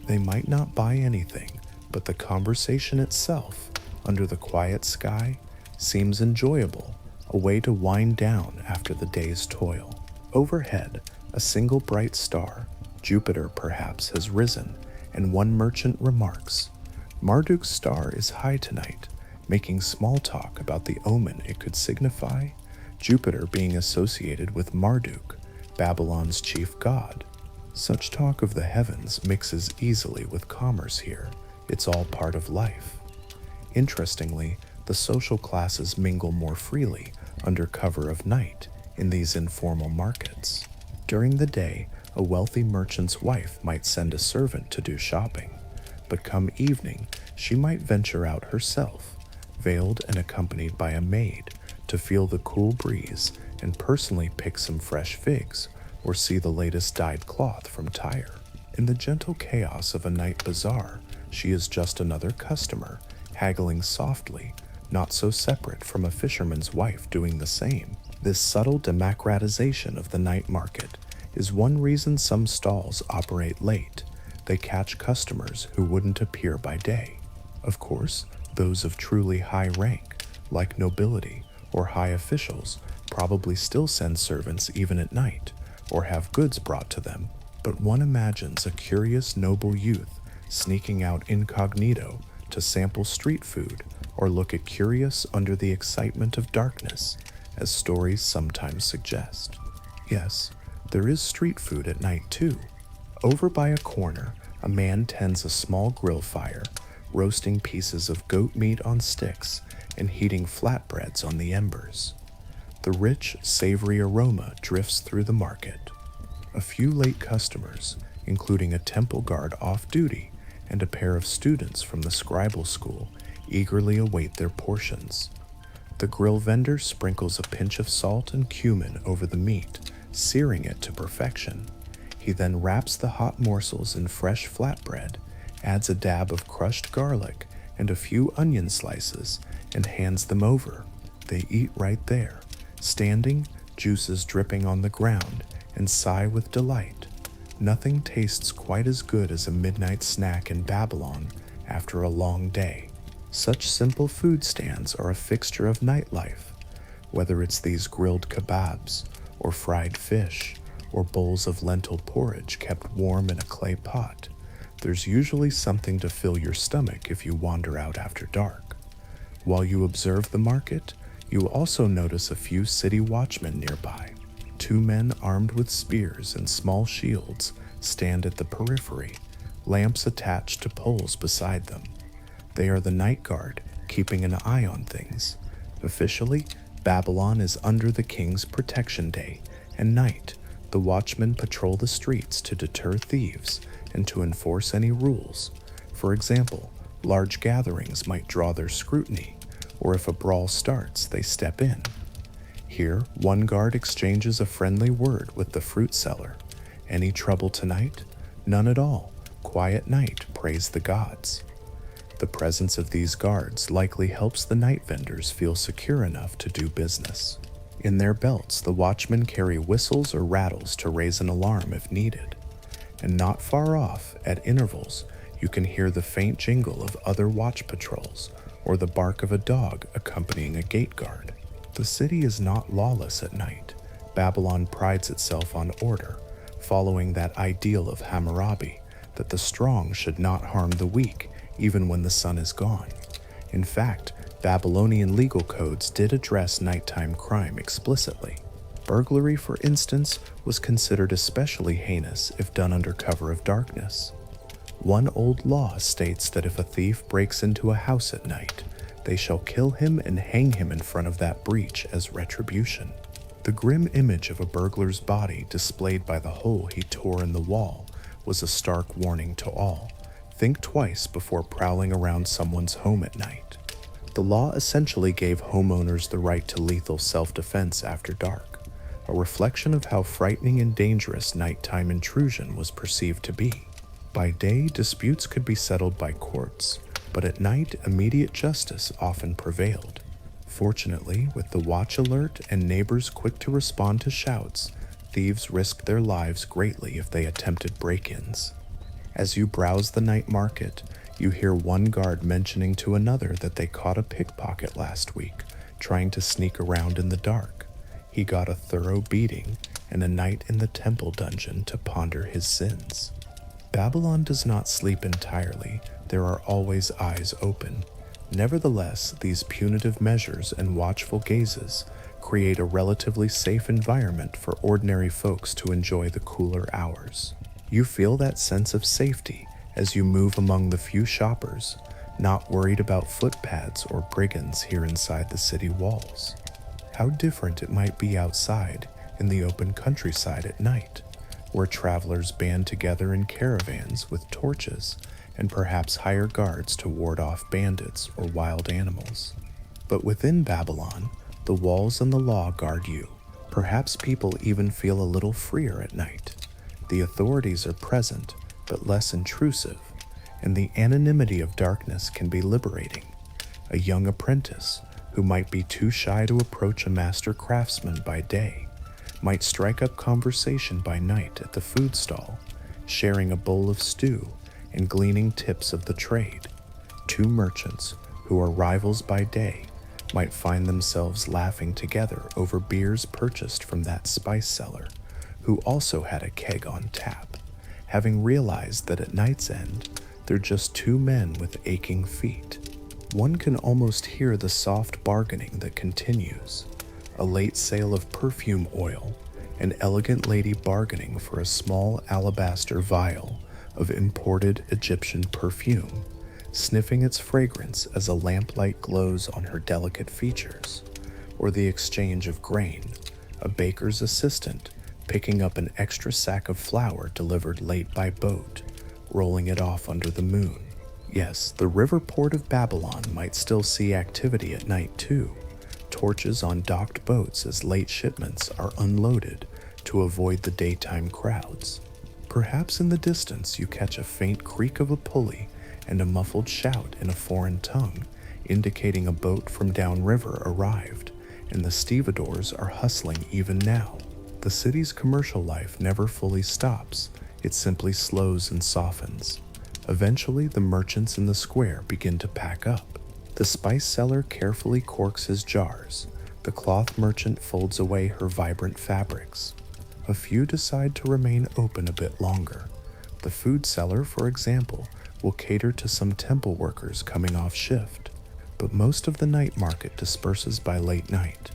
Speaker 1: They might not buy anything, but the conversation itself, under the quiet sky, seems enjoyable, a way to wind down after the day's toil. Overhead, a single bright star, Jupiter perhaps, has risen, and one merchant remarks, "Marduk's star is high tonight," making small talk about the omen it could signify, Jupiter being associated with Marduk, Babylon's chief god. Such talk of the heavens mixes easily with commerce here. It's all part of life. Interestingly, the social classes mingle more freely under cover of night in these informal markets. During the day, a wealthy merchant's wife might send a servant to do shopping, but come evening, she might venture out herself, veiled and accompanied by a maid, to feel the cool breeze and personally pick some fresh figs or see the latest dyed cloth from Tyre. In the gentle chaos of a night bazaar, she is just another customer, haggling softly, not so separate from a fisherman's wife doing the same. This subtle democratization of the night market is one reason some stalls operate late. They catch customers who wouldn't appear by day. Of course, those of truly high rank, like nobility or high officials, probably still send servants even at night, or have goods brought to them, but one imagines a curious noble youth sneaking out incognito to sample street food or look at curious under the excitement of darkness, as stories sometimes suggest. Yes, there is street food at night too. Over by a corner, a man tends a small grill fire, roasting pieces of goat meat on sticks and heating flatbreads on the embers. The rich, savory aroma drifts through the market. A few late customers, including a temple guard off duty and a pair of students from the scribal school, eagerly await their portions. The grill vendor sprinkles a pinch of salt and cumin over the meat, searing it to perfection. He then wraps the hot morsels in fresh flatbread, adds a dab of crushed garlic and a few onion slices, and hands them over. They eat right there, standing, juices dripping on the ground, and sigh with delight. Nothing tastes quite as good as a midnight snack in Babylon after a long day. Such simple food stands are a fixture of nightlife, whether it's these grilled kebabs, or fried fish, or bowls of lentil porridge kept warm in a clay pot. There's usually something to fill your stomach if you wander out after dark. While you observe the market, you also notice a few city watchmen nearby. Two men armed with spears and small shields stand at the periphery, lamps attached to poles beside them. They are the night guard, keeping an eye on things. Officially, Babylon is under the king's protection day, and night, the watchmen patrol the streets to deter thieves and to enforce any rules. For example, large gatherings might draw their scrutiny, or if a brawl starts, they step in. Here, one guard exchanges a friendly word with the fruit seller. Any trouble tonight? None at all. Quiet night, praise the gods. The presence of these guards likely helps the night vendors feel secure enough to do business. In their belts, the watchmen carry whistles or rattles to raise an alarm if needed. And not far off, at intervals, you can hear the faint jingle of other watch patrols or the bark of a dog accompanying a gate guard. The city is not lawless at night. Babylon prides itself on order, following that ideal of Hammurabi, that the strong should not harm the weak even when the sun is gone. In fact, Babylonian legal codes did address nighttime crime explicitly. Burglary, for instance, was considered especially heinous if done under cover of darkness. One old law states that if a thief breaks into a house at night, they shall kill him and hang him in front of that breach as retribution. The grim image of a burglar's body displayed by the hole he tore in the wall was a stark warning to all. Think twice before prowling around someone's home at night. The law essentially gave homeowners the right to lethal self-defense after dark, a reflection of how frightening and dangerous nighttime intrusion was perceived to be. By day, disputes could be settled by courts, but at night, immediate justice often prevailed. Fortunately, with the watch alert and neighbors quick to respond to shouts, thieves risked their lives greatly if they attempted break-ins. As you browse the night market, you hear one guard mentioning to another that they caught a pickpocket last week, trying to sneak around in the dark. He got a thorough beating and a night in the temple dungeon to ponder his sins. Babylon does not sleep entirely. There are always eyes open. Nevertheless, these punitive measures and watchful gazes create a relatively safe environment for ordinary folks to enjoy the cooler hours. You feel that sense of safety as you move among the few shoppers, not worried about footpads or brigands here inside the city walls. How different it might be outside in the open countryside at night, where travelers band together in caravans with torches and perhaps hire guards to ward off bandits or wild animals. But within Babylon, the walls and the law guard you. Perhaps people even feel a little freer at night. The authorities are present, but less intrusive, and the anonymity of darkness can be liberating. A young apprentice, who might be too shy to approach a master craftsman by day, might strike up conversation by night at the food stall, sharing a bowl of stew and gleaning tips of the trade. Two merchants, who are rivals by day, might find themselves laughing together over beers purchased from that spice seller, who also had a keg on tap, having realized that at night's end, they're just two men with aching feet. One can almost hear the soft bargaining that continues, a late sale of perfume oil, an elegant lady bargaining for a small alabaster vial of imported Egyptian perfume, sniffing its fragrance as a lamplight glows on her delicate features, or the exchange of grain, a baker's assistant picking up an extra sack of flour delivered late by boat, rolling it off under the moon. Yes, the river port of Babylon might still see activity at night too, torches on docked boats as late shipments are unloaded to avoid the daytime crowds. Perhaps in the distance you catch a faint creak of a pulley and a muffled shout in a foreign tongue, indicating a boat from downriver arrived, and the stevedores are hustling even now. The city's commercial life never fully stops, it simply slows and softens. Eventually, the merchants in the square begin to pack up. The spice seller carefully corks his jars. The cloth merchant folds away her vibrant fabrics. A few decide to remain open a bit longer. The food seller, for example, will cater to some temple workers coming off shift, but most of the night market disperses by late night.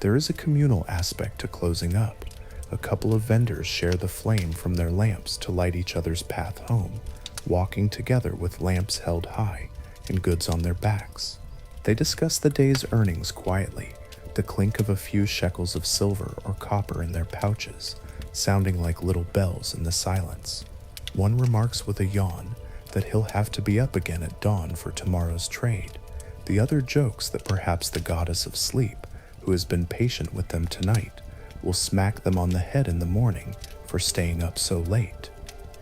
Speaker 1: There is a communal aspect to closing up. A couple of vendors share the flame from their lamps to light each other's path home, walking together with lamps held high and goods on their backs. They discuss the day's earnings quietly, the clink of a few shekels of silver or copper in their pouches, sounding like little bells in the silence. One remarks with a yawn that he'll have to be up again at dawn for tomorrow's trade. The other jokes that perhaps the goddess of sleep, who has been patient with them tonight, will smack them on the head in the morning for staying up so late.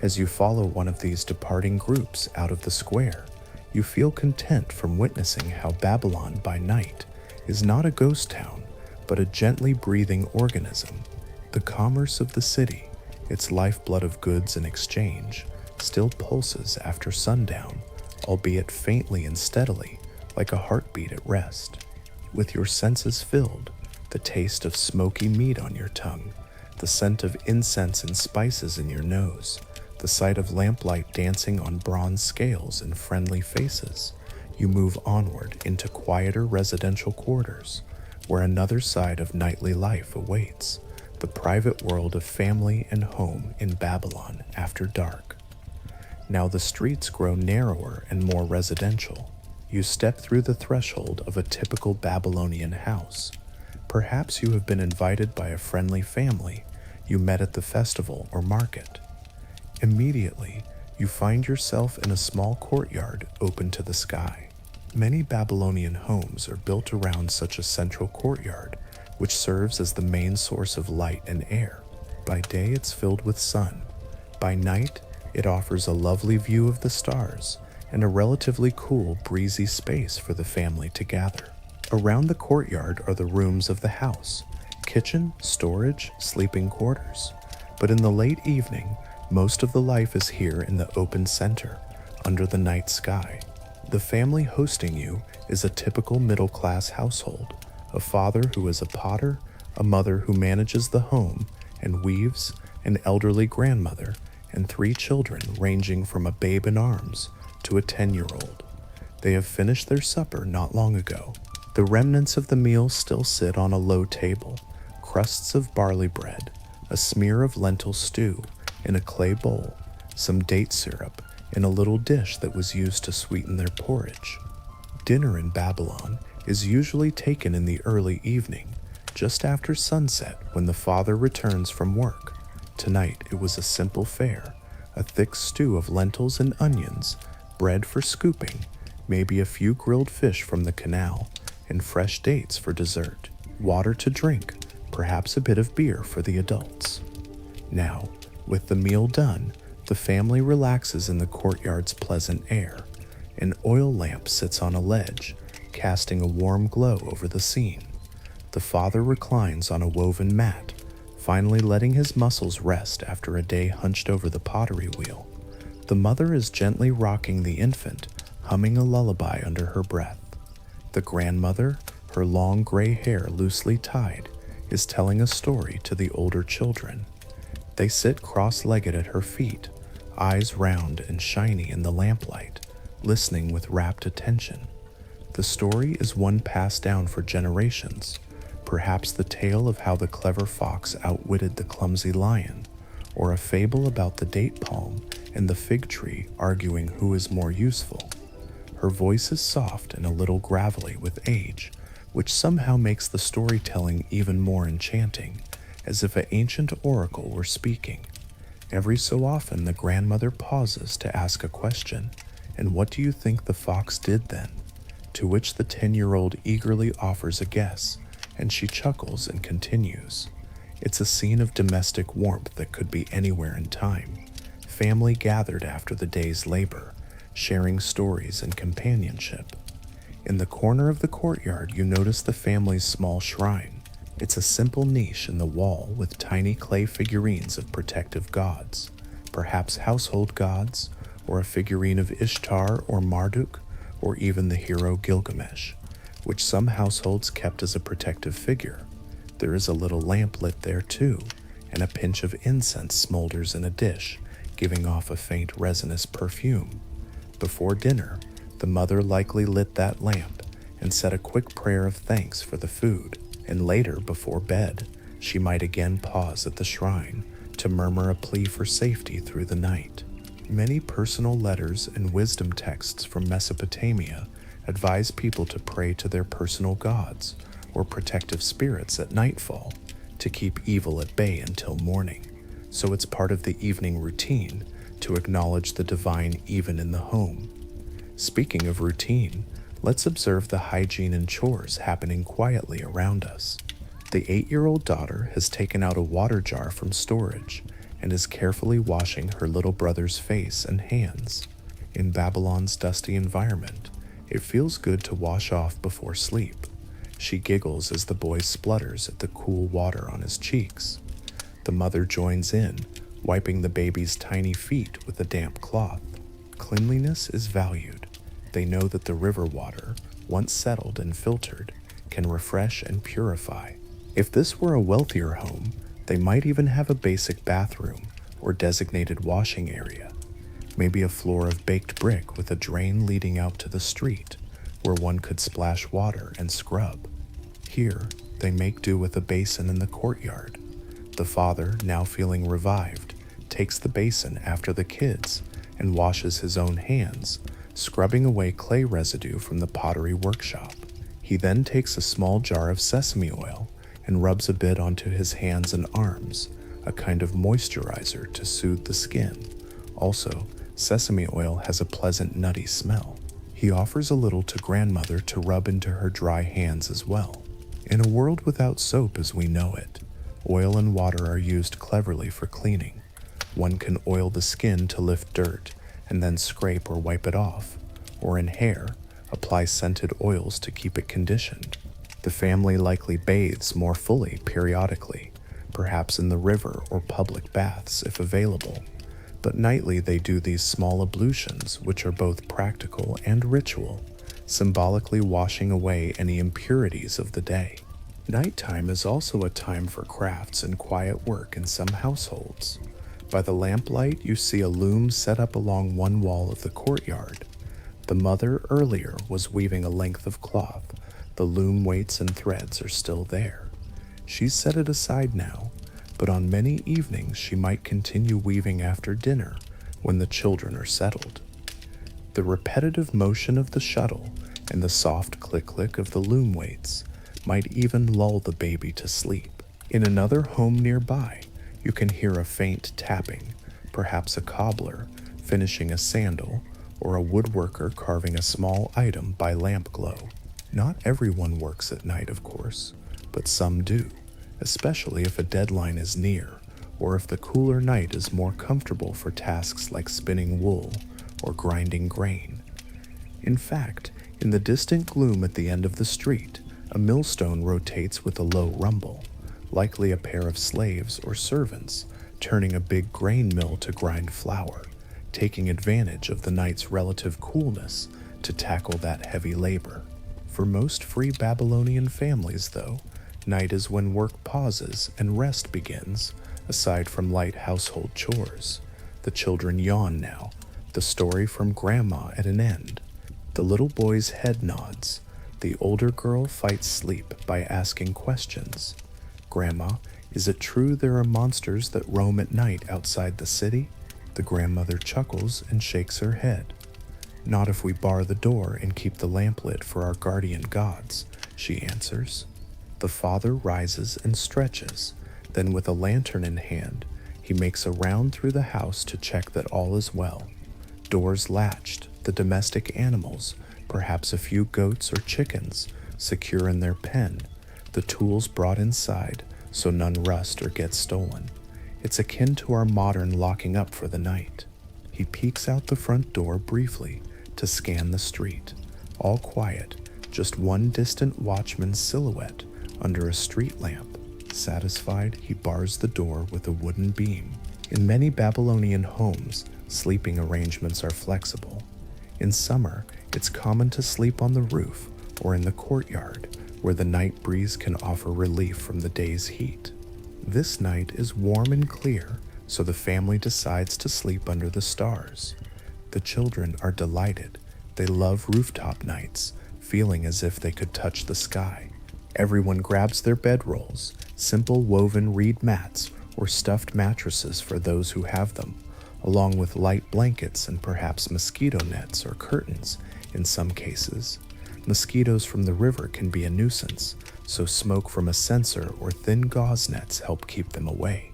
Speaker 1: As you follow one of these departing groups out of the square, you feel content from witnessing how Babylon by night is not a ghost town, but a gently breathing organism. The commerce of the city, its lifeblood of goods and exchange, still pulses after sundown, albeit faintly and steadily, like a heartbeat at rest. With your senses filled, the taste of smoky meat on your tongue, the scent of incense and spices in your nose, the sight of lamplight dancing on bronze scales and friendly faces, you move onward into quieter residential quarters, where another side of nightly life awaits, the private world of family and home in Babylon after dark. Now the streets grow narrower and more residential. You step through the threshold of a typical Babylonian house. Perhaps you have been invited by a friendly family you met at the festival or market. Immediately, You find yourself in a small courtyard open to the sky. Many Babylonian homes are built around such a central courtyard, which serves as the main source of light and air. By day, it's filled with sun. By night, it offers a lovely view of the stars and a relatively cool, breezy space for the family to gather. Around the courtyard are the rooms of the house: kitchen, storage, sleeping quarters. But in the late evening, most of the life is here in the open center, under the night sky. The family hosting you is a typical middle-class household: a father who is a potter, a mother who manages the home and weaves, an elderly grandmother, and 3 children ranging from a babe in arms to a 10-year-old. They have finished their supper not long ago. The remnants of the meal still sit on a low table: crusts of barley bread, a smear of lentil stew in a clay bowl, some date syrup in a little dish that was used to sweeten their porridge. Dinner in Babylon is usually taken in the early evening, just after sunset, when the father returns from work. Tonight it was a simple fare: a thick stew of lentils and onions, bread for scooping, maybe a few grilled fish from the canal, and fresh dates for dessert, water to drink, perhaps a bit of beer for the adults. Now, with the meal done, the family relaxes in the courtyard's pleasant air. An oil lamp sits on a ledge, casting a warm glow over the scene. The father reclines on a woven mat, finally letting his muscles rest after a day hunched over the pottery wheel. The mother is gently rocking the infant, humming a lullaby under her breath. The grandmother, her long gray hair loosely tied, is telling a story to the older children. They sit cross-legged at her feet, eyes round and shiny in the lamplight, listening with rapt attention. The story is one passed down for generations, perhaps the tale of how the clever fox outwitted the clumsy lion, or a fable about the date palm and the fig tree arguing who is more useful. Her voice is soft and a little gravelly with age, which somehow makes the storytelling even more enchanting, as if an ancient oracle were speaking. Every so often the grandmother pauses to ask a question: "And what do you think the fox did then?" To which the 10-year-old eagerly offers a guess, and she chuckles and continues. It's a scene of domestic warmth that could be anywhere in time. Family gathered after the day's labor, sharing stories and companionship. In the corner of the courtyard, you notice the family's small shrine. It's a simple niche in the wall with tiny clay figurines of protective gods, perhaps household gods, or a figurine of Ishtar or Marduk, or even the hero Gilgamesh, which some households kept as a protective figure. There is a little lamp lit there too, and a pinch of incense smolders in a dish, giving off a faint resinous perfume. Before dinner, the mother likely lit that lamp and said a quick prayer of thanks for the food, and later, before bed, she might again pause at the shrine to murmur a plea for safety through the night. Many personal letters and wisdom texts from Mesopotamia advise people to pray to their personal gods or protective spirits at nightfall to keep evil at bay until morning, so it's part of the evening routine to acknowledge the divine even in the home. Speaking of routine, let's observe the hygiene and chores happening quietly around us. The 8-year-old daughter has taken out a water jar from storage and is carefully washing her little brother's face and hands. In Babylon's dusty environment, it feels good to wash off before sleep. She giggles as the boy splutters at the cool water on his cheeks. The mother joins in, wiping the baby's tiny feet with a damp cloth. Cleanliness is valued. They know that the river water, once settled and filtered, can refresh and purify. If this were a wealthier home, they might even have a basic bathroom or designated washing area. Maybe a floor of baked brick with a drain leading out to the street, where one could splash water and scrub. Here, they make do with a basin in the courtyard. The father, now feeling revived, takes the basin after the kids and washes his own hands, scrubbing away clay residue from the pottery workshop. He then takes a small jar of sesame oil and rubs a bit onto his hands and arms, a kind of moisturizer to soothe the skin. Also, Sesame oil has a pleasant nutty smell. He offers a little to grandmother to rub into her dry hands as well. In a world without soap as we know it, oil and water are used cleverly for cleaning. One can oil the skin to lift dirt and then scrape or wipe it off, or in hair, apply scented oils to keep it conditioned. The family likely bathes more fully periodically, perhaps in the river or public baths if available, but nightly they do these small ablutions which are both practical and ritual, symbolically washing away any impurities of the day. Nighttime is also a time for crafts and quiet work in some households. By the lamplight, you see a loom set up along one wall of the courtyard. The mother earlier was weaving a length of cloth. The loom weights and threads are still there. She's set it aside now, but on many evenings she might continue weaving after dinner when the children are settled. The repetitive motion of the shuttle and the soft click-click of the loom weights might even lull the baby to sleep. In another home nearby, you can hear a faint tapping, perhaps a cobbler finishing a sandal or a woodworker carving a small item by lamp glow. Not everyone works at night, of course, but some do, especially if a deadline is near or if the cooler night is more comfortable for tasks like spinning wool or grinding grain. In fact, in the distant gloom at the end of the street, a millstone rotates with a low rumble, likely a pair of slaves or servants turning a big grain mill to grind flour, taking advantage of the night's relative coolness to tackle that heavy labor. For most free Babylonian families, though, night is when work pauses and rest begins, aside from light household chores. The children yawn now, the story from Grandma at an end. The little boy's head nods. The older girl fights sleep by asking questions. Grandma, is it true there are monsters that roam at night outside the city? The grandmother chuckles and shakes her head. Not if we bar the door and keep the lamp lit for our guardian gods, she answers. The father rises and stretches. Then with a lantern in hand, he makes a round through the house to check that all is well. Doors latched, the domestic animals, perhaps a few goats or chickens, secure in their pen, the tools brought inside so none rust or get stolen. It's akin to our modern locking up for the night. He peeks out the front door briefly to scan the street. All quiet, just one distant watchman's silhouette under a street lamp. Satisfied, he bars the door with a wooden beam. In many Babylonian homes, sleeping arrangements are flexible. In summer, it's common to sleep on the roof or in the courtyard, where the night breeze can offer relief from the day's heat. This night is warm and clear, so the family decides to sleep under the stars. The children are delighted. They love rooftop nights, feeling as if they could touch the sky. Everyone grabs their bedrolls, simple woven reed mats or stuffed mattresses for those who have them, along with light blankets and perhaps mosquito nets or curtains in some cases. Mosquitoes from the river can be a nuisance, so smoke from a censer or thin gauze nets help keep them away.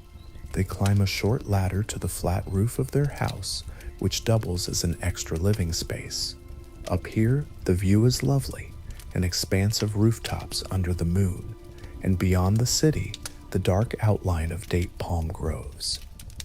Speaker 1: They climb a short ladder to the flat roof of their house, which doubles as an extra living space. Up here, the view is lovely, an expanse of rooftops under the moon, and beyond the city, the dark outline of date palm groves.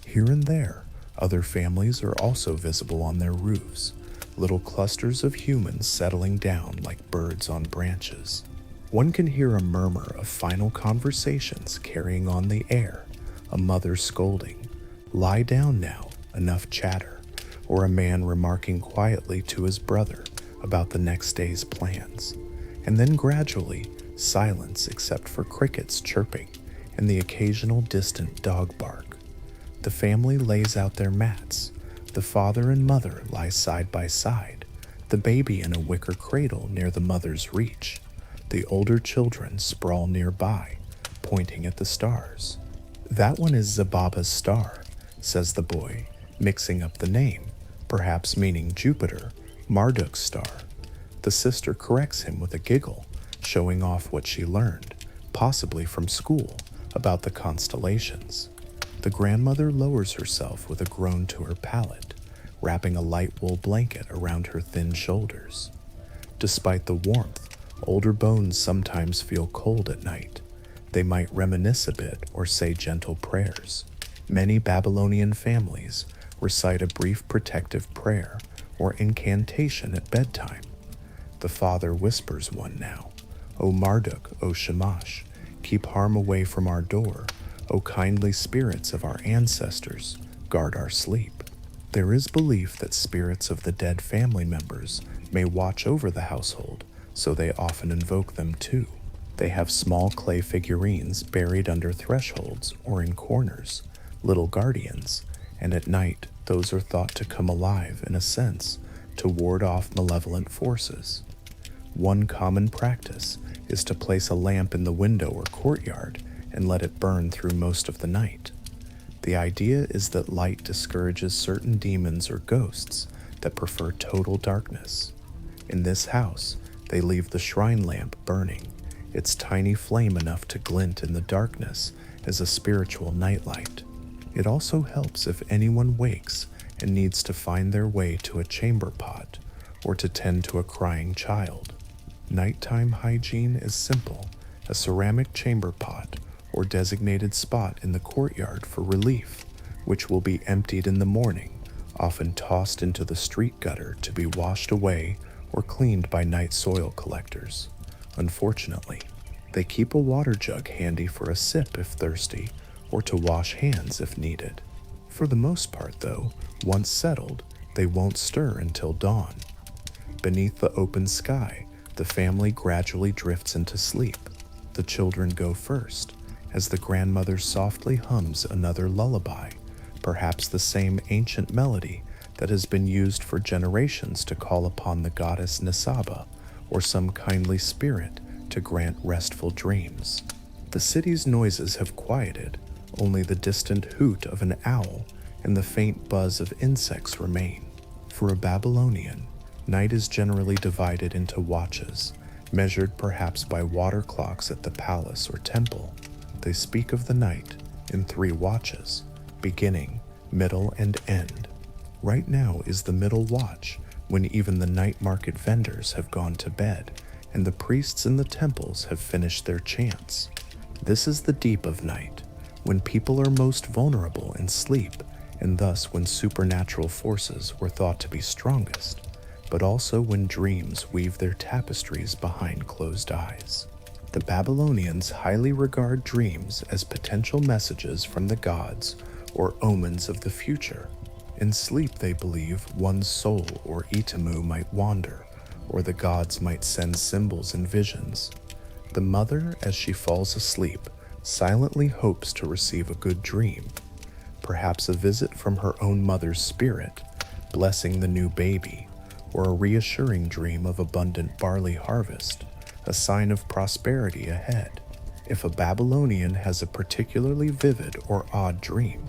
Speaker 1: Here and there, other families are also visible on their roofs, little clusters of humans settling down like birds on branches. One can hear a murmur of final conversations carrying on the air, a mother scolding, "Lie down now, enough chatter," or a man remarking quietly to his brother about the next day's plans. And then gradually, silence except for crickets chirping and the occasional distant dog bark. The family lays out their mats. The father and mother lie side by side, the baby in a wicker cradle near the mother's reach. The older children sprawl nearby, pointing at the stars. "That one is Zababa's star," says the boy, mixing up the name, perhaps meaning Jupiter, Marduk's star. The sister corrects him with a giggle, showing off what she learned, possibly from school, about the constellations. The grandmother lowers herself with a groan to her palate, wrapping a light wool blanket around her thin shoulders. Despite the warmth, older bones sometimes feel cold at night. They might reminisce a bit or say gentle prayers. Many Babylonian families recite a brief protective prayer or incantation at bedtime. The father whispers one now. O Marduk, O Shamash, keep harm away from our door. O kindly spirits of our ancestors, guard our sleep. There is belief that spirits of the dead family members may watch over the household, so they often invoke them too. They have small clay figurines buried under thresholds or in corners, little guardians, and at night those are thought to come alive in a sense to ward off malevolent forces. One common practice is to place a lamp in the window or courtyard and let it burn through most of the night. The idea is that light discourages certain demons or ghosts that prefer total darkness. In this house, they leave the shrine lamp burning, its tiny flame enough to glint in the darkness as a spiritual nightlight. It also helps if anyone wakes and needs to find their way to a chamber pot or to tend to a crying child. Nighttime hygiene is simple: a ceramic chamber pot or designated spot in the courtyard for relief, which will be emptied in the morning, often tossed into the street gutter to be washed away or cleaned by night soil collectors. Unfortunately, they keep a water jug handy for a sip if thirsty, or to wash hands if needed. For the most part, though, once settled, they won't stir until dawn. Beneath the open sky, the family gradually drifts into sleep. The children go first, as the grandmother softly hums another lullaby, perhaps the same ancient melody that has been used for generations to call upon the goddess Nisaba or some kindly spirit to grant restful dreams. The city's noises have quieted. Only the distant hoot of an owl and the faint buzz of insects remain. For a Babylonian, night is generally divided into watches, measured perhaps by water clocks at the palace or temple. They speak of the night in 3 watches, beginning, middle, and end. Right now is the middle watch, when even the night market vendors have gone to bed and the priests in the temples have finished their chants. This is the deep of night, when people are most vulnerable in sleep, and thus when supernatural forces were thought to be strongest, but also when dreams weave their tapestries behind closed eyes. The Babylonians highly regard dreams as potential messages from the gods or omens of the future. In sleep, they believe one's soul or itamu might wander, or the gods might send symbols and visions. The mother, as she falls asleep, silently hopes to receive a good dream, perhaps a visit from her own mother's spirit, blessing the new baby, or a reassuring dream of abundant barley harvest, a sign of prosperity ahead. If a Babylonian has a particularly vivid or odd dream,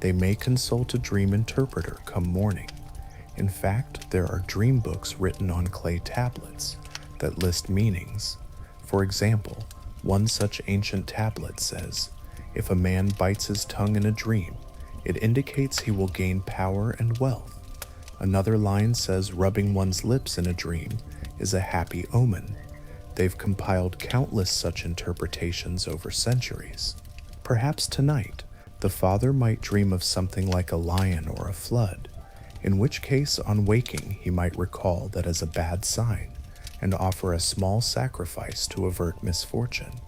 Speaker 1: they may consult a dream interpreter come morning. In fact, there are dream books written on clay tablets that list meanings. For example, one such ancient tablet says, "If a man bites his tongue in a dream, it indicates he will gain power and wealth." Another line says rubbing one's lips in a dream is a happy omen. They've compiled countless such interpretations over centuries. Perhaps tonight, the father might dream of something like a lion or a flood, in which case on waking he might recall that as a bad sign and offer a small sacrifice to avert misfortune.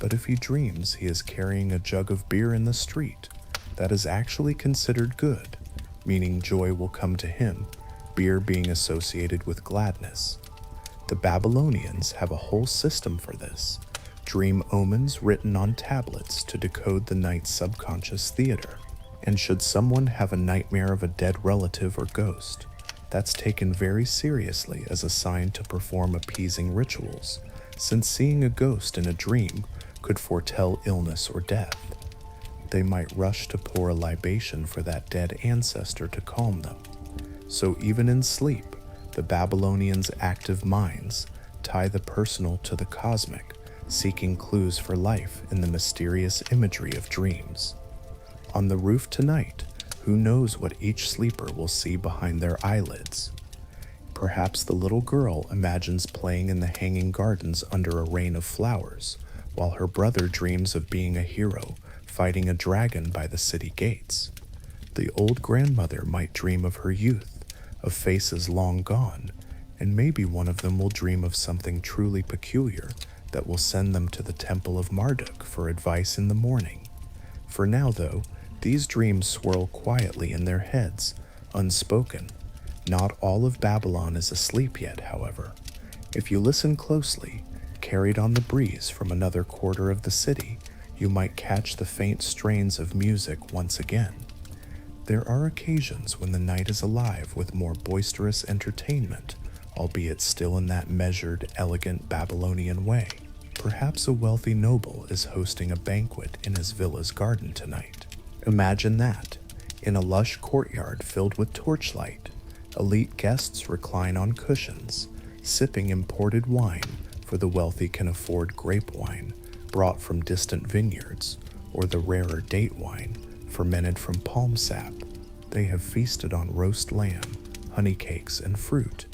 Speaker 1: But if he dreams he is carrying a jug of beer in the street, that is actually considered good, meaning joy will come to him, beer being associated with gladness. The Babylonians have a whole system for this, dream omens written on tablets to decode the night's subconscious theater. And should someone have a nightmare of a dead relative or ghost, that's taken very seriously as a sign to perform appeasing rituals, since seeing a ghost in a dream could foretell illness or death. They might rush to pour a libation for that dead ancestor to calm them. So even in sleep, the Babylonians' active minds tie the personal to the cosmic, seeking clues for life in the mysterious imagery of dreams. On the roof tonight, Who knows what each sleeper will see behind their eyelids? Perhaps the little girl imagines playing in the hanging gardens under a rain of flowers, while her brother dreams of being a hero fighting a dragon by the city gates. The old grandmother might dream of her youth, of faces long gone, and maybe one of them will dream of something truly peculiar that will send them to the temple of Marduk for advice in the morning. For now, though, these dreams swirl quietly in their heads, unspoken. Not all of Babylon is asleep yet, however. If you listen closely, carried on the breeze from another quarter of the city, you might catch the faint strains of music once again. There are occasions when the night is alive with more boisterous entertainment, albeit still in that measured, elegant Babylonian way. Perhaps a wealthy noble is hosting a banquet in his villa's garden tonight. Imagine that. In a lush courtyard filled with torchlight, elite guests recline on cushions, sipping imported wine, for the wealthy can afford grape wine brought from distant vineyards, or the rarer date wine fermented from palm sap. They have feasted on roast lamb, honey cakes, and fruit,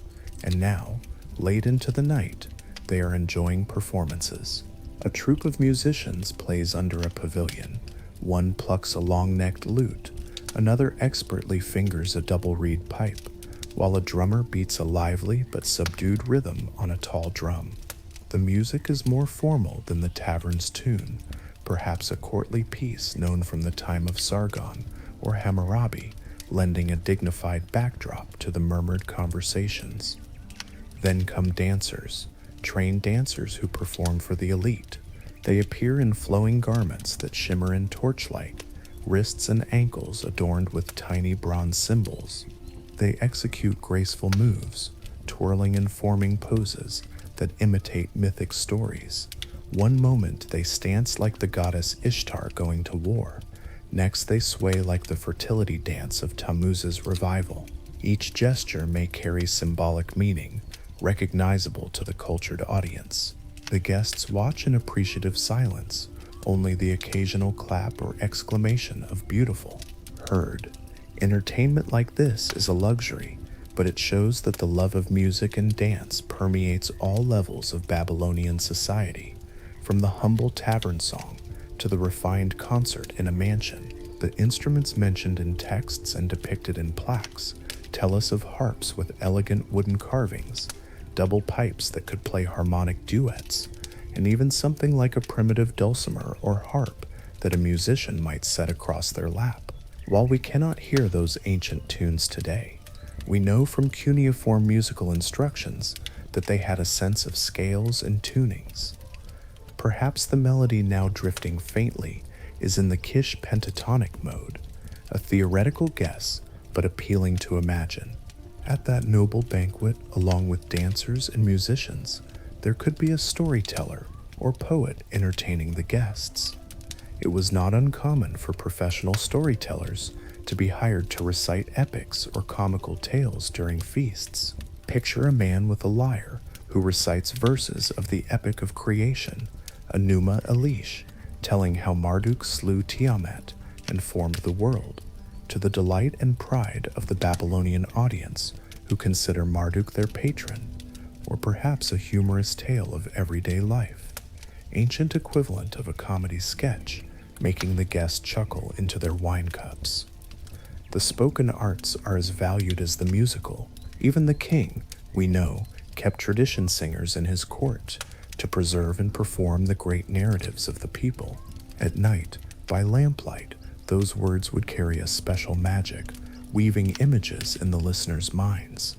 Speaker 1: and now, late into the night, they are enjoying performances. A troupe of musicians plays under a pavilion. One plucks a long-necked lute, another expertly fingers a double-reed pipe, while a drummer beats a lively but subdued rhythm on a tall drum. The music is more formal than the tavern's tune, perhaps a courtly piece known from the time of Sargon or Hammurabi, lending a dignified backdrop to the murmured conversations. Then come dancers, trained dancers who perform for the elite. They appear in flowing garments that shimmer in torchlight, wrists and ankles adorned with tiny bronze symbols. They execute graceful moves, twirling and forming poses that imitate mythic stories. One moment they stance like the goddess Ishtar going to war. Next they sway like the fertility dance of Tammuz's revival. Each gesture may carry symbolic meaning, recognizable to the cultured audience. The guests watch in appreciative silence, only the occasional clap or exclamation of beautiful heard. Entertainment like this is a luxury, but it shows that the love of music and dance permeates all levels of Babylonian society, from the humble tavern song to the refined concert in a mansion. The instruments mentioned in texts and depicted in plaques tell us of harps with elegant wooden carvings, double pipes that could play harmonic duets, and even something like a primitive dulcimer or harp that a musician might set across their lap. While we cannot hear those ancient tunes today, we know from cuneiform musical instructions that they had a sense of scales and tunings. Perhaps the melody now drifting faintly is in the Kish pentatonic mode, a theoretical guess but appealing to imagine. At that noble banquet, along with dancers and musicians, there could be a storyteller or poet entertaining the guests. It was not uncommon for professional storytellers to be hired to recite epics or comical tales during feasts. Picture a man with a lyre who recites verses of the epic of creation, Enuma Elish, telling how Marduk slew Tiamat and formed the world, to the delight and pride of the Babylonian audience who consider Marduk their patron, or perhaps a humorous tale of everyday life, ancient equivalent of a comedy sketch, making the guests chuckle into their wine cups. The spoken arts are as valued as the musical. Even the king, we know, kept tradition singers in his court to preserve and perform the great narratives of the people. At night, by lamplight, those words would carry a special magic, weaving images in the listeners' minds.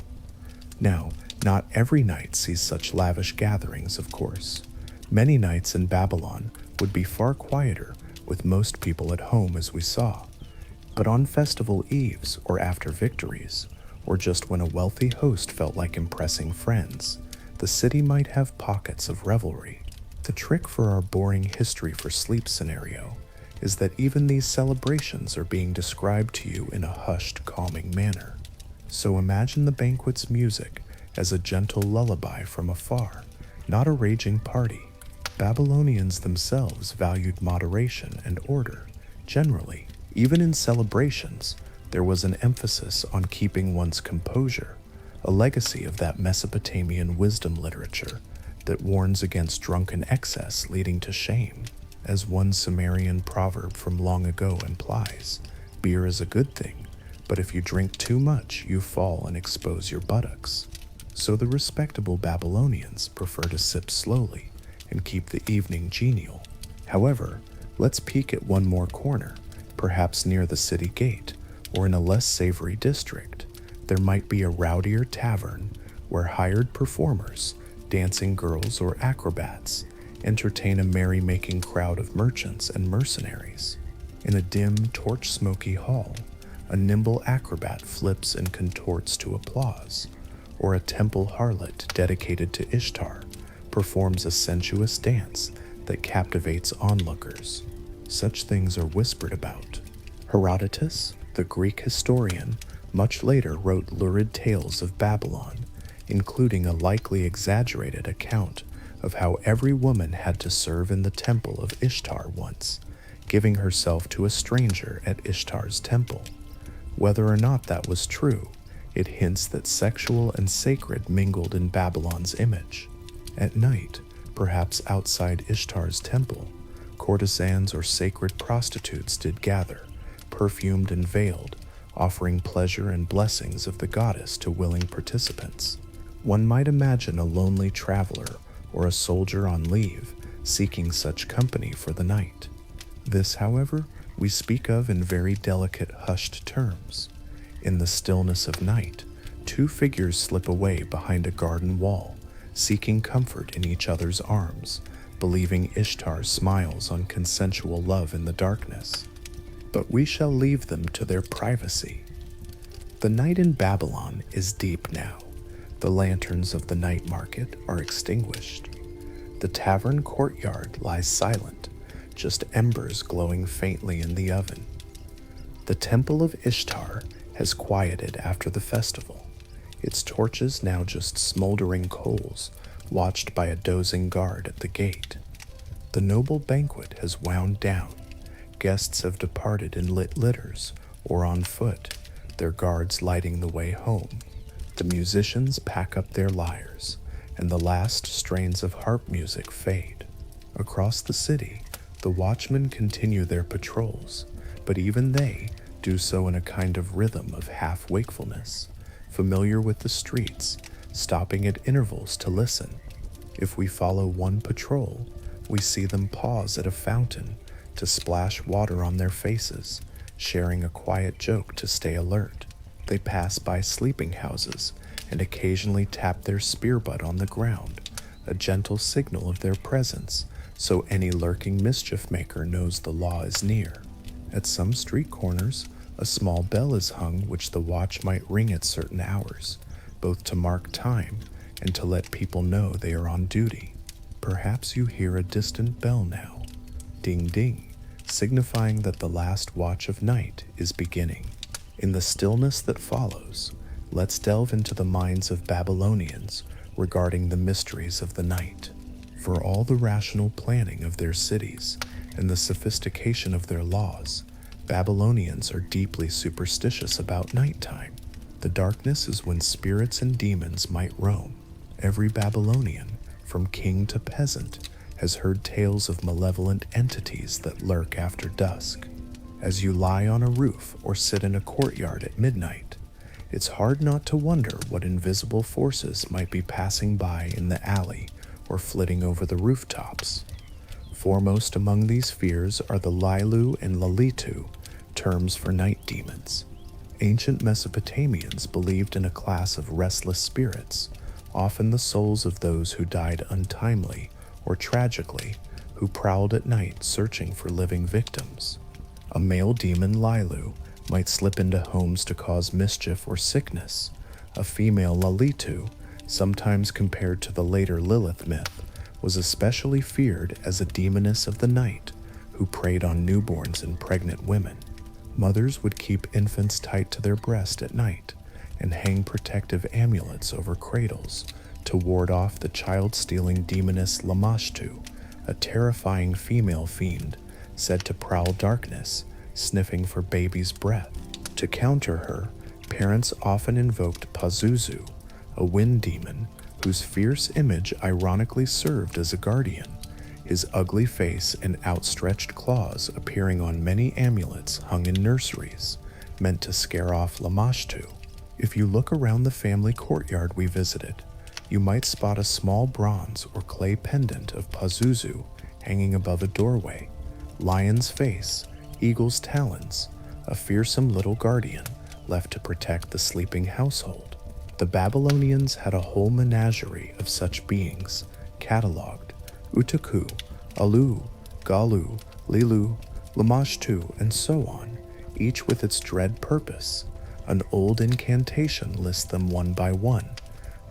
Speaker 1: Now, not every night sees such lavish gatherings, of course. Many nights in Babylon would be far quieter, with most people at home, as we saw. But on festival eves or after victories, or just when a wealthy host felt like impressing friends, the city might have pockets of revelry. The trick for our boring history for sleep scenario is that even these celebrations are being described to you in a hushed, calming manner. So imagine the banquet's music as a gentle lullaby from afar, not a raging party. Babylonians themselves valued moderation and order. Generally, even in celebrations, There was an emphasis on keeping one's composure, a legacy of that Mesopotamian wisdom literature that warns against drunken excess leading to shame. As one Sumerian proverb from long ago implies, beer is a good thing, but if you drink too much, you fall and expose your buttocks. So the respectable Babylonians prefer to sip slowly and keep the evening genial. However, let's peek at one more corner, perhaps near the city gate or in a less savory district. There might be a rowdier tavern where hired performers, dancing girls or acrobats, entertain a merry-making crowd of merchants and mercenaries. In a dim, torch-smoky hall, a nimble acrobat flips and contorts to applause, or a temple harlot dedicated to Ishtar performs a sensuous dance that captivates onlookers. Such things are whispered about. Herodotus, the Greek historian, much later wrote lurid tales of Babylon, including a likely exaggerated account of how every woman had to serve in the temple of Ishtar once, giving herself to a stranger at Ishtar's temple. Whether or not that was true, it hints that sexual and sacred mingled in Babylon's image. At night, perhaps outside Ishtar's temple, courtesans or sacred prostitutes did gather, perfumed and veiled, offering pleasure and blessings of the goddess to willing participants. One might imagine a lonely traveler or a soldier on leave seeking such company for the night. This, however, we speak of in very delicate, hushed terms. In the stillness of night, two figures slip away behind a garden wall, seeking comfort in each other's arms, believing Ishtar smiles on consensual love in the darkness. But we shall leave them to their privacy. The night in Babylon is deep now. The lanterns of the night market are extinguished. The tavern courtyard lies silent, just embers glowing faintly in the oven. The temple of Ishtar has quieted after the festival, its torches now just smoldering coals, watched by a dozing guard at the gate. The noble banquet has wound down. Guests have departed in lit litters or on foot, their guards lighting the way home. The musicians pack up their lyres, and the last strains of harp music fade. Across the city, the watchmen continue their patrols, but even they do so in a kind of rhythm of half-wakefulness, familiar with the streets, stopping at intervals to listen. If we follow one patrol, we see them pause at a fountain to splash water on their faces, sharing a quiet joke to stay alert. They pass by sleeping houses and occasionally tap their spear butt on the ground, a gentle signal of their presence, so any lurking mischief maker knows the law is near. At some street corners, a small bell is hung which the watch might ring at certain hours, both to mark time and to let people know they are on duty. Perhaps you hear a distant bell now, ding ding, signifying that the last watch of night is beginning. In the stillness that follows, let's delve into the minds of Babylonians regarding the mysteries of the night. For all the rational planning of their cities and the sophistication of their laws, Babylonians are deeply superstitious about nighttime. The darkness is when spirits and demons might roam. Every Babylonian, from king to peasant, has heard tales of malevolent entities that lurk after dusk. As you lie on a roof or sit in a courtyard at midnight, it's hard not to wonder what invisible forces might be passing by in the alley or flitting over the rooftops. Foremost among these fears are the Lailu and Lalitu, terms for night demons. Ancient Mesopotamians believed in a class of restless spirits, often the souls of those who died untimely or tragically, who prowled at night searching for living victims. A male demon, Lailu, might slip into homes to cause mischief or sickness. A female, Lalitu, sometimes compared to the later Lilith myth, was especially feared as a demoness of the night who preyed on newborns and pregnant women. Mothers would keep infants tight to their breast at night and hang protective amulets over cradles to ward off the child-stealing demoness Lamashtu, a terrifying female fiend said to prowl darkness, sniffing for baby's breath. To counter her, parents often invoked Pazuzu, a wind demon whose fierce image ironically served as a guardian, his ugly face and outstretched claws appearing on many amulets hung in nurseries, meant to scare off Lamashtu. If you look around the family courtyard we visited, you might spot a small bronze or clay pendant of Pazuzu hanging above a doorway, lion's face, eagle's talons, a fearsome little guardian left to protect the sleeping household. The Babylonians had a whole menagerie of such beings, cataloged: Utaku, Alu, Galu, Lilu, Lamashtu, and so on, each with its dread purpose. An old incantation lists them one by one: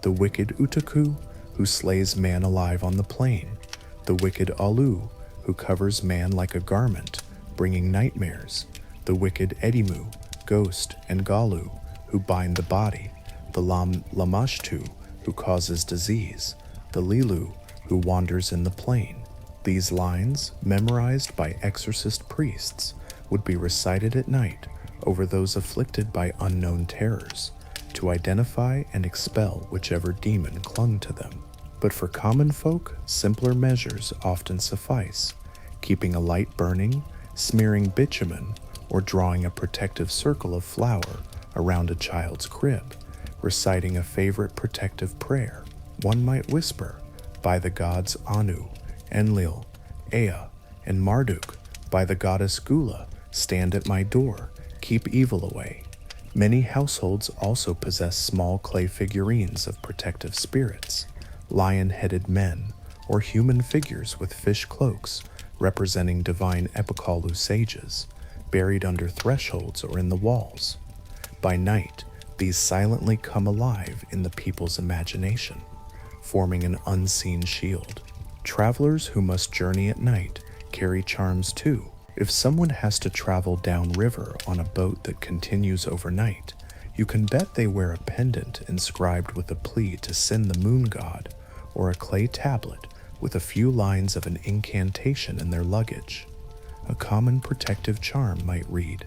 Speaker 1: the wicked Utaku, who slays man alive on the plain; the wicked Alu, who covers man like a garment, bringing nightmares; the wicked Edimu, ghost, and Galu, who bind the body; the Lamashtu, who causes disease; the Lilu, who wanders in the plain. These lines, memorized by exorcist priests, would be recited at night over those afflicted by unknown terrors, to identify and expel whichever demon clung to them. But for common folk, simpler measures often suffice: keeping a light burning, smearing bitumen, or drawing a protective circle of flour around a child's crib, reciting a favorite protective prayer. One might whisper, "By the gods Anu, Enlil, Ea, and Marduk, by the goddess Gula, stand at my door, keep evil away." Many households also possess small clay figurines of protective spirits, lion-headed men, or human figures with fish cloaks representing divine Epikalu sages, buried under thresholds or in the walls. By night, these silently come alive in the people's imagination, forming an unseen shield. Travelers who must journey at night carry charms too. If someone has to travel downriver on a boat that continues overnight, you can bet they wear a pendant inscribed with a plea to send the moon god, or a clay tablet with a few lines of an incantation in their luggage. A common protective charm might read,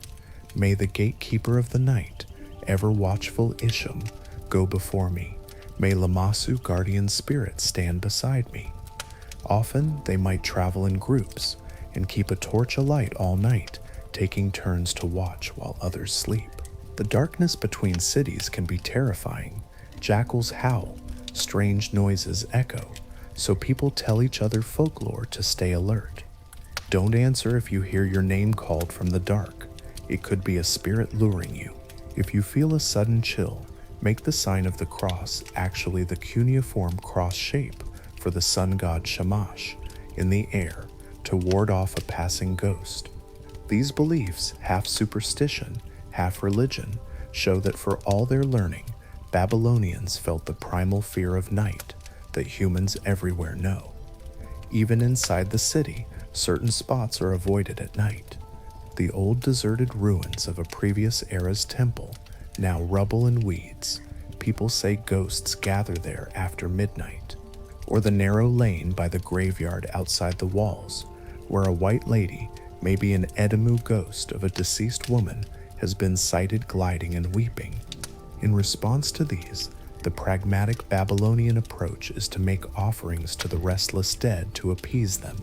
Speaker 1: "May the gatekeeper of the night, ever watchful Isham, go before me. May Lamasu guardian spirit stand beside me." Often they might travel in groups and keep a torch alight all night, taking turns to watch while others sleep. The darkness between cities can be terrifying. Jackals howl, strange noises echo, so people tell each other folklore to stay alert. Don't answer if you hear your name called from the dark. It could be a spirit luring you. If you feel a sudden chill, make the sign of the cross, actually the cuneiform cross shape for the sun god Shamash, in the air to ward off a passing ghost. These beliefs, half superstition, half religion, show that for all their learning, Babylonians felt the primal fear of night that humans everywhere know. Even inside the city, certain spots are avoided at night. The old deserted ruins of a previous era's temple, now rubble and weeds. People say ghosts gather there after midnight. Or the narrow lane by the graveyard outside the walls, where a white lady, maybe an Edimu ghost of a deceased woman, has been sighted gliding and weeping. In response to these, the pragmatic Babylonian approach is to make offerings to the restless dead to appease them.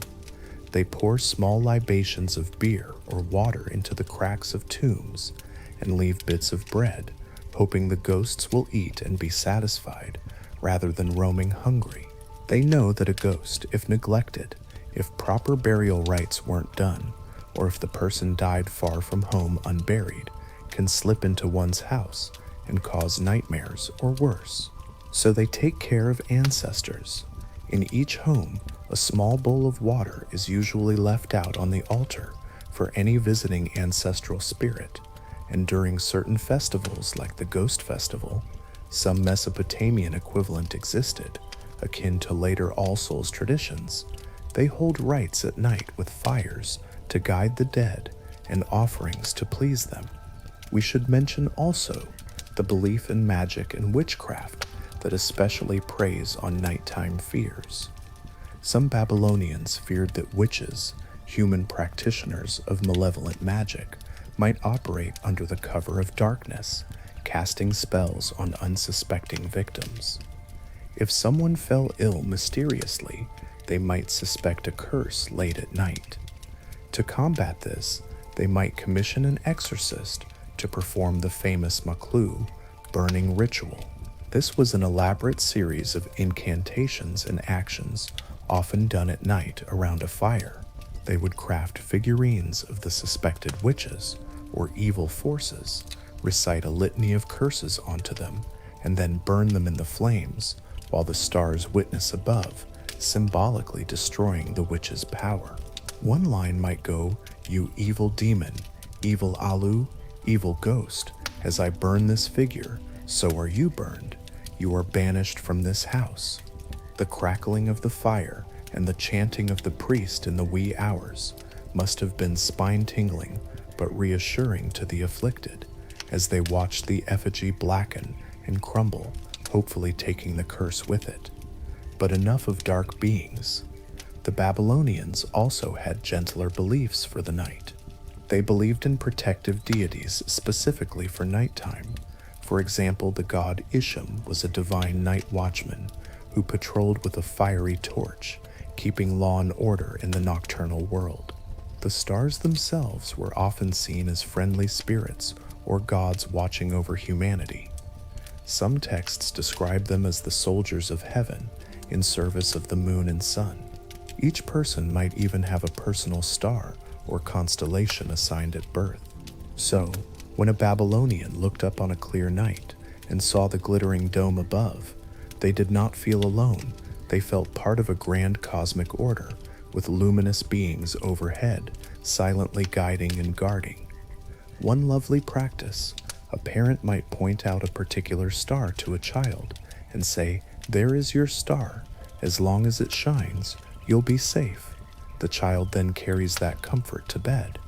Speaker 1: They pour small libations of beer or water into the cracks of tombs and leave bits of bread, hoping the ghosts will eat and be satisfied, rather than roaming hungry. They know that a ghost, if neglected, if proper burial rites weren't done, or if the person died far from home unburied, can slip into one's house and cause nightmares or worse. So they take care of ancestors. In each home, a small bowl of water is usually left out on the altar for any visiting ancestral spirit, and during certain festivals like the Ghost Festival, some Mesopotamian equivalent existed, akin to later All Souls traditions. They hold rites at night with fires to guide the dead and offerings to please them. We should mention also the belief in magic and witchcraft that especially preys on nighttime fears. Some Babylonians feared that witches, human practitioners of malevolent magic, might operate under the cover of darkness, casting spells on unsuspecting victims. If someone fell ill mysteriously, they might suspect a curse late at night. To combat this, they might commission an exorcist to perform the famous Maklu burning ritual. This was an elaborate series of incantations and actions, often done at night around a fire. They would craft figurines of the suspected witches or evil forces, recite a litany of curses onto them, and then burn them in the flames while the stars witness above, symbolically destroying the witch's power. One line might go, "You evil demon, evil Alu, evil ghost, as I burn this figure, so are you burned. You are banished from this house." The crackling of the fire and the chanting of the priest in the wee hours must have been spine-tingling but reassuring to the afflicted as they watched the effigy blacken and crumble, hopefully taking the curse with it. But enough of dark beings. The Babylonians also had gentler beliefs for the night. They believed in protective deities specifically for nighttime. For example, the god Isham was a divine night watchman who patrolled with a fiery torch, keeping law and order in the nocturnal world. The stars themselves were often seen as friendly spirits or gods watching over humanity. Some texts describe them as the soldiers of heaven in service of the moon and sun. Each person might even have a personal star or constellation assigned at birth. So, when a Babylonian looked up on a clear night and saw the glittering dome above, they did not feel alone. They felt part of a grand cosmic order, with luminous beings overhead, silently guiding and guarding. One lovely practice, a parent might point out a particular star to a child and say, "There is your star. As long as it shines, you'll be safe." The child then carries that comfort to bed.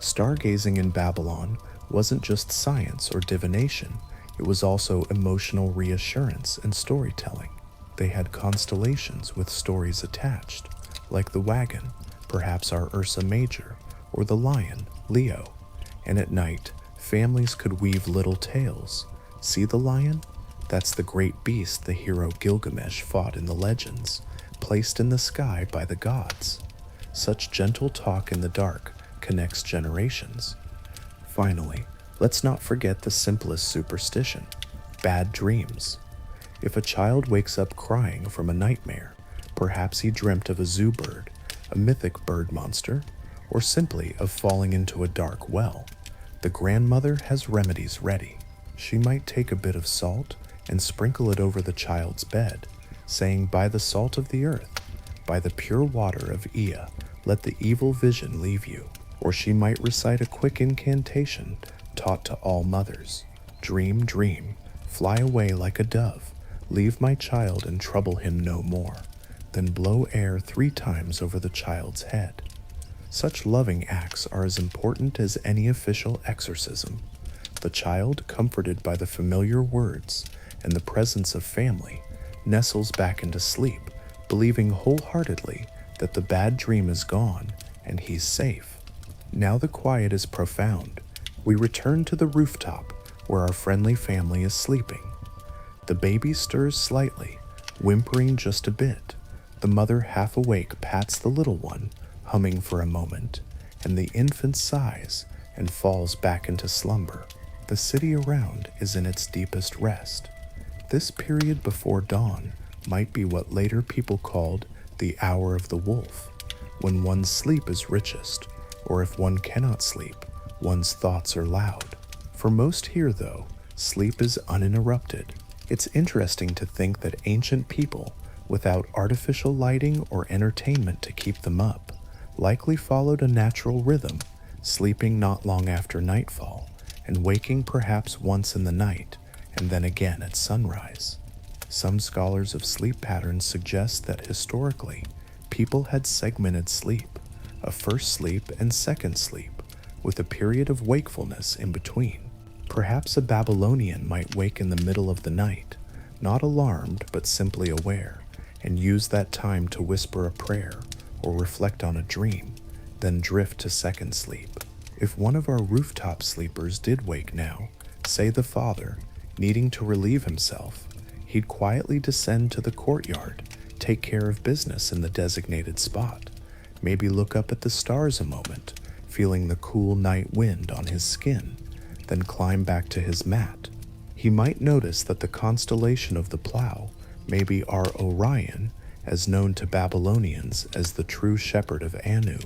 Speaker 1: Stargazing in Babylon wasn't just science or divination, it was also emotional reassurance and storytelling. They had constellations with stories attached, like the wagon, perhaps our Ursa Major, or the lion, Leo. And at night, families could weave little tales. See the lion? That's the great beast the hero Gilgamesh fought in the legends, placed in the sky by the gods. Such gentle talk in the dark connects generations. Finally, let's not forget the simplest superstition: bad dreams. If a child wakes up crying from a nightmare, perhaps he dreamt of a zoo bird, a mythic bird monster, or simply of falling into a dark well, the grandmother has remedies ready. She might take a bit of salt and sprinkle it over the child's bed, saying, "By the salt of the earth, by the pure water of Ea, let the evil vision leave you." Or she might recite a quick incantation taught to all mothers: "Dream, dream, fly away like a dove, leave my child and trouble him no more." Then blow air 3 times over the child's head. Such loving acts are as important as any official exorcism. The child, comforted by the familiar words and the presence of family, nestles back into sleep, believing wholeheartedly that the bad dream is gone and he's safe. Now the quiet is profound. We return to the rooftop where our friendly family is sleeping. The baby stirs slightly, whimpering just a bit. The mother, half awake, pats the little one, humming for a moment, and the infant sighs and falls back into slumber. The city around is in its deepest rest. This period before dawn might be what later people called the hour of the wolf, when one's sleep is richest, or if one cannot sleep, one's thoughts are loud. For most here, though, sleep is uninterrupted. It's interesting to think that ancient people, without artificial lighting or entertainment to keep them up, likely followed a natural rhythm, sleeping not long after nightfall, and waking perhaps once in the night, and then again at sunrise. Some scholars of sleep patterns suggest that historically, people had segmented sleep, a first sleep and second sleep, with a period of wakefulness in between. Perhaps a Babylonian might wake in the middle of the night, not alarmed but simply aware, and use that time to whisper a prayer or reflect on a dream, then drift to second sleep. If one of our rooftop sleepers did wake now, say the father, needing to relieve himself, he'd quietly descend to the courtyard, take care of business in the designated spot, maybe look up at the stars a moment, feeling the cool night wind on his skin, then climb back to his mat. He might notice that the constellation of the plow, maybe our Orion, as known to Babylonians as the true shepherd of Anu,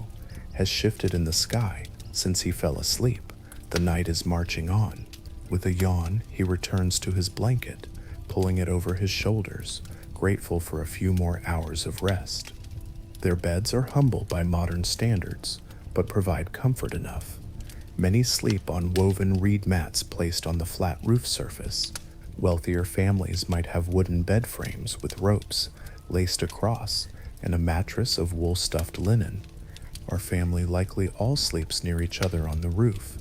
Speaker 1: has shifted in the sky since he fell asleep. The night is marching on. With a yawn, he returns to his blanket, pulling it over his shoulders, grateful for a few more hours of rest. Their beds are humble by modern standards, but provide comfort enough. Many sleep on woven reed mats placed on the flat roof surface. Wealthier families might have wooden bed frames with ropes laced across and a mattress of wool-stuffed linen. Our family likely all sleeps near each other on the roof,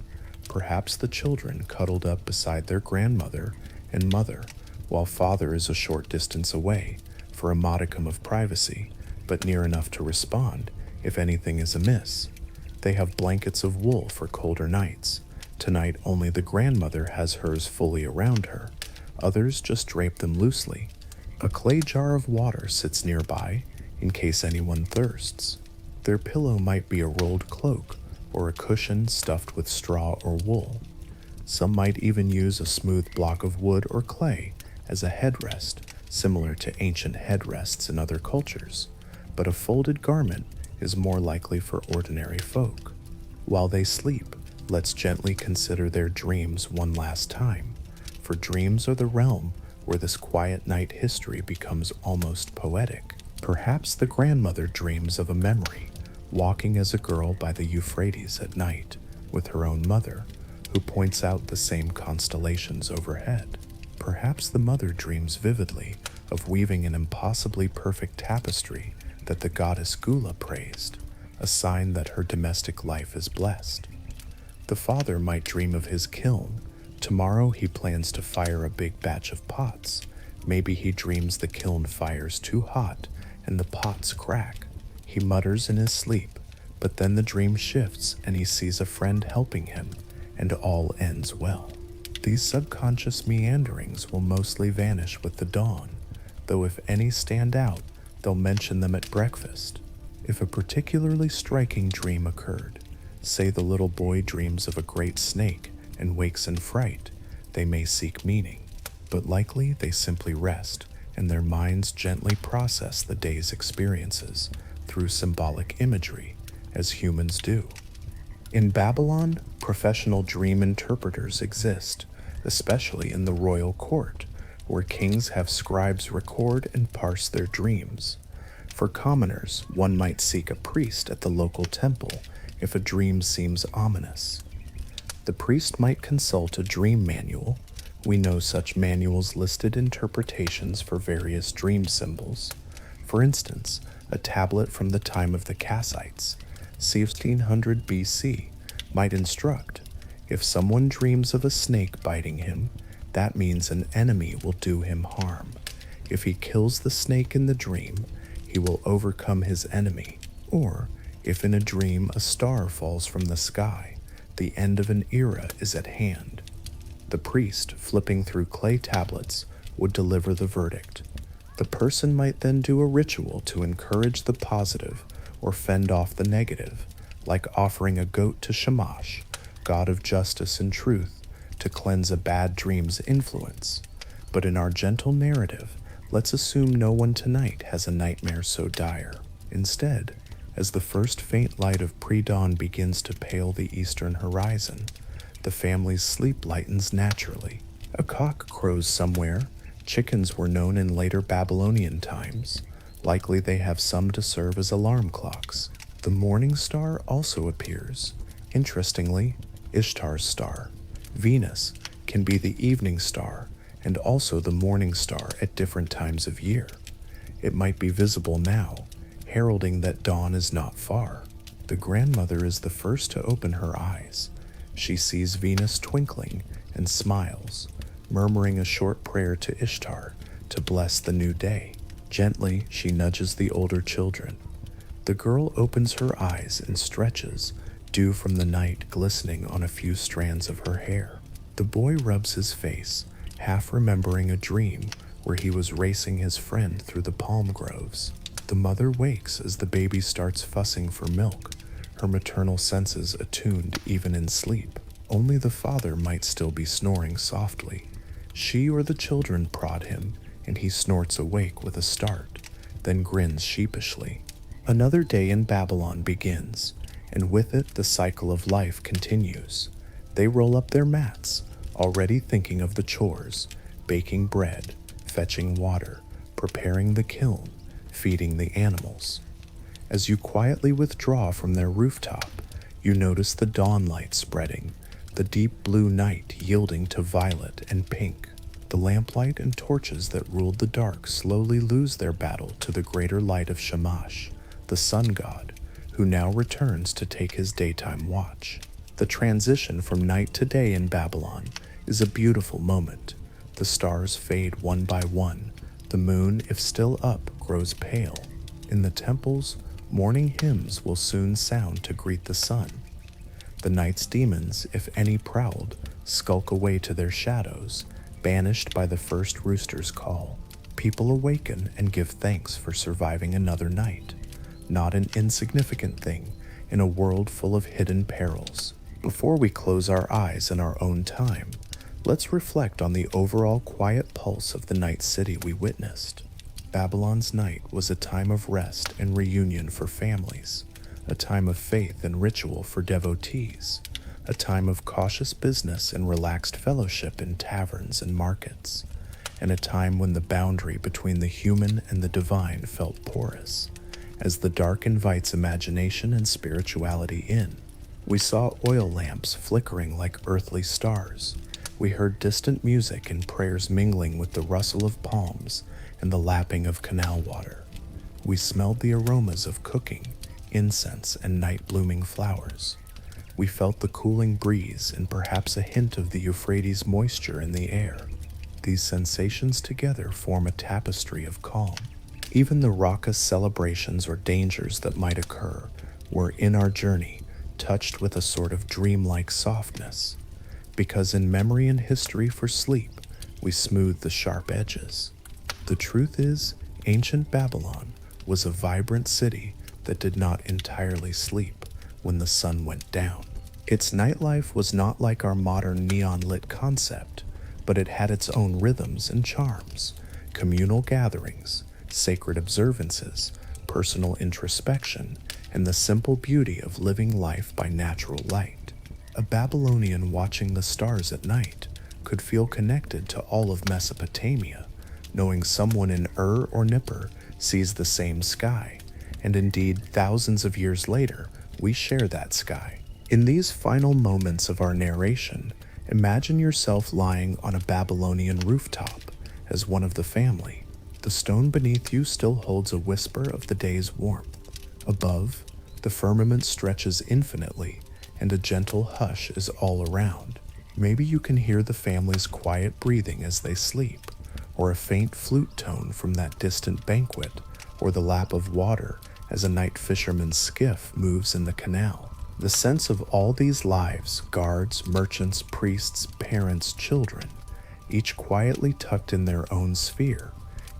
Speaker 1: perhaps the children cuddled up beside their grandmother and mother, while father is a short distance away for a modicum of privacy, but near enough to respond if anything is amiss. They have blankets of wool for colder nights. Tonight only the grandmother has hers fully around her. Others just drape them loosely. A clay jar of water sits nearby in case anyone thirsts. Their pillow might be a rolled cloak or a cushion stuffed with straw or wool. Some might even use a smooth block of wood or clay as a headrest, similar to ancient headrests in other cultures, but a folded garment is more likely for ordinary folk. While they sleep, let's gently consider their dreams one last time, for dreams are the realm where this quiet night history becomes almost poetic. Perhaps the grandmother dreams of a memory, walking as a girl by the Euphrates at night with her own mother, who points out the same constellations overhead. Perhaps the mother dreams vividly of weaving an impossibly perfect tapestry that the goddess Gula praised, a sign that her domestic life is blessed. The father might dream of his kiln. Tomorrow he plans to fire a big batch of pots. Maybe he dreams the kiln fires too hot and the pots crack. He mutters in his sleep, but then the dream shifts and he sees a friend helping him, and all ends well. These subconscious meanderings will mostly vanish with the dawn, though if any stand out, they'll mention them at breakfast. If a particularly striking dream occurred, say the little boy dreams of a great snake and wakes in fright, they may seek meaning, but likely they simply rest and their minds gently process the day's experiences through symbolic imagery, as humans do. In Babylon, professional dream interpreters exist, especially in the royal court, where kings have scribes record and parse their dreams. For commoners, one might seek a priest at the local temple if a dream seems ominous. The priest might consult a dream manual. We know such manuals listed interpretations for various dream symbols. For instance, a tablet from the time of the Kassites, c. 1500 BC, might instruct, if someone dreams of a snake biting him, that means an enemy will do him harm. If he kills the snake in the dream, he will overcome his enemy. Or, if in a dream a star falls from the sky, the end of an era is at hand. The priest, flipping through clay tablets, would deliver the verdict. The person might then do a ritual to encourage the positive or fend off the negative, like offering a goat to Shamash, god of justice and truth, to cleanse a bad dream's influence. But in our gentle narrative, let's assume no one tonight has a nightmare so dire. Instead, as the first faint light of pre-dawn begins to pale the eastern horizon, the family's sleep lightens naturally. A cock crows somewhere. Chickens were known in later Babylonian times. Likely they have some to serve as alarm clocks. The morning star also appears. Interestingly, Ishtar's star, Venus, can be the evening star and also the morning star at different times of year. It might be visible now, heralding that dawn is not far. The grandmother is the first to open her eyes. She sees Venus twinkling and smiles, murmuring a short prayer to Ishtar to bless the new day. Gently, she nudges the older children. The girl opens her eyes and stretches, dew from the night glistening on a few strands of her hair. The boy rubs his face, half remembering a dream where he was racing his friend through the palm groves. The mother wakes as the baby starts fussing for milk, her maternal senses attuned even in sleep. Only the father might still be snoring softly. She or the children prod him, and he snorts awake with a start, then grins sheepishly. Another day in Babylon begins, and with it the cycle of life continues. They roll up their mats, already thinking of the chores, baking bread, fetching water, preparing the kiln, feeding the animals. As you quietly withdraw from their rooftop, you notice the dawn light spreading, the deep blue night yielding to violet and pink. The lamplight and torches that ruled the dark slowly lose their battle to the greater light of Shamash, the sun god, who now returns to take his daytime watch. The transition from night to day in Babylon is a beautiful moment. The stars fade one by one. The moon, if still up, grows pale. In the temples, morning hymns will soon sound to greet the sun. The night's demons, if any prowled, skulk away to their shadows, banished by the first rooster's call. People awaken and give thanks for surviving another night, not an insignificant thing in a world full of hidden perils. Before we close our eyes in our own time, let's reflect on the overall quiet pulse of the night city we witnessed. Babylon's night was a time of rest and reunion for families, a time of faith and ritual for devotees, a time of cautious business and relaxed fellowship in taverns and markets, and a time when the boundary between the human and the divine felt porous, as the dark invites imagination and spirituality in. We saw oil lamps flickering like earthly stars. We heard distant music and prayers mingling with the rustle of palms and the lapping of canal water. We smelled the aromas of cooking, incense, and night-blooming flowers. We felt the cooling breeze and perhaps a hint of the Euphrates moisture in the air. These sensations together form a tapestry of calm. Even the raucous celebrations or dangers that might occur were, in our journey, touched with a sort of dreamlike softness, because in memory and history for sleep, we smooth the sharp edges. The truth is, ancient Babylon was a vibrant city that did not entirely sleep when the sun went down. Its nightlife was not like our modern neon-lit concept, but it had its own rhythms and charms, communal gatherings, sacred observances, personal introspection, and the simple beauty of living life by natural light. A Babylonian watching the stars at night could feel connected to all of Mesopotamia, knowing someone in Ur or Nippur sees the same sky, and indeed thousands of years later, we share that sky. In these final moments of our narration, imagine yourself lying on a Babylonian rooftop as one of the family. The stone beneath you still holds a whisper of the day's warmth. Above, the firmament stretches infinitely, and a gentle hush is all around. Maybe you can hear the family's quiet breathing as they sleep, or a faint flute tone from that distant banquet, or the lap of water as a night fisherman's skiff moves in the canal. The sense of all these lives, guards, merchants, priests, parents, children, each quietly tucked in their own sphere,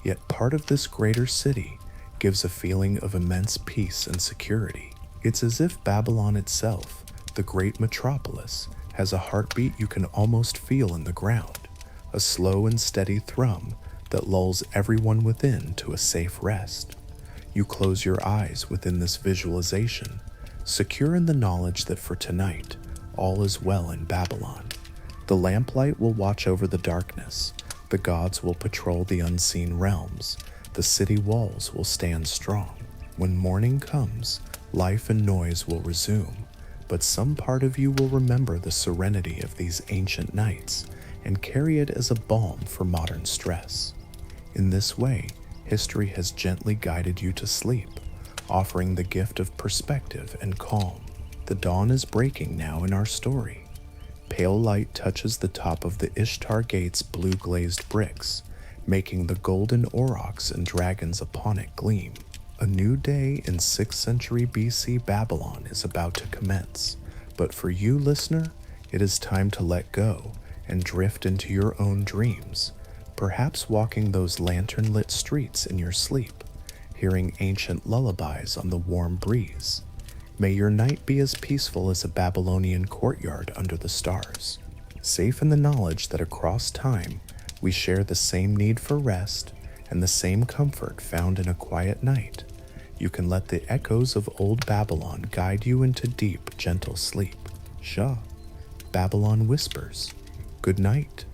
Speaker 1: yet part of this greater city, gives a feeling of immense peace and security. It's as if Babylon itself, the great metropolis, has a heartbeat you can almost feel in the ground, a slow and steady thrum that lulls everyone within to a safe rest. You close your eyes within this visualization, secure in the knowledge that for tonight, all is well in Babylon. The lamplight will watch over the darkness, the gods will patrol the unseen realms, the city walls will stand strong. When morning comes, life and noise will resume, but some part of you will remember the serenity of these ancient nights and carry it as a balm for modern stress. In this way, history has gently guided you to sleep, offering the gift of perspective and calm. The dawn is breaking now in our story. Pale light touches the top of the Ishtar Gate's blue-glazed bricks, making the golden aurochs and dragons upon it gleam. A new day in 6th century BC Babylon is about to commence, But for you, listener, it is time to let go and drift into your own dreams, perhaps walking those lantern-lit streets in your sleep, hearing ancient lullabies on the warm breeze. May your night be as peaceful as a Babylonian courtyard under the stars, safe in the knowledge that across time we share the same need for rest and the same comfort found in a quiet night. You can let the echoes of old Babylon guide you into deep, gentle sleep. Shah, Babylon whispers, good night.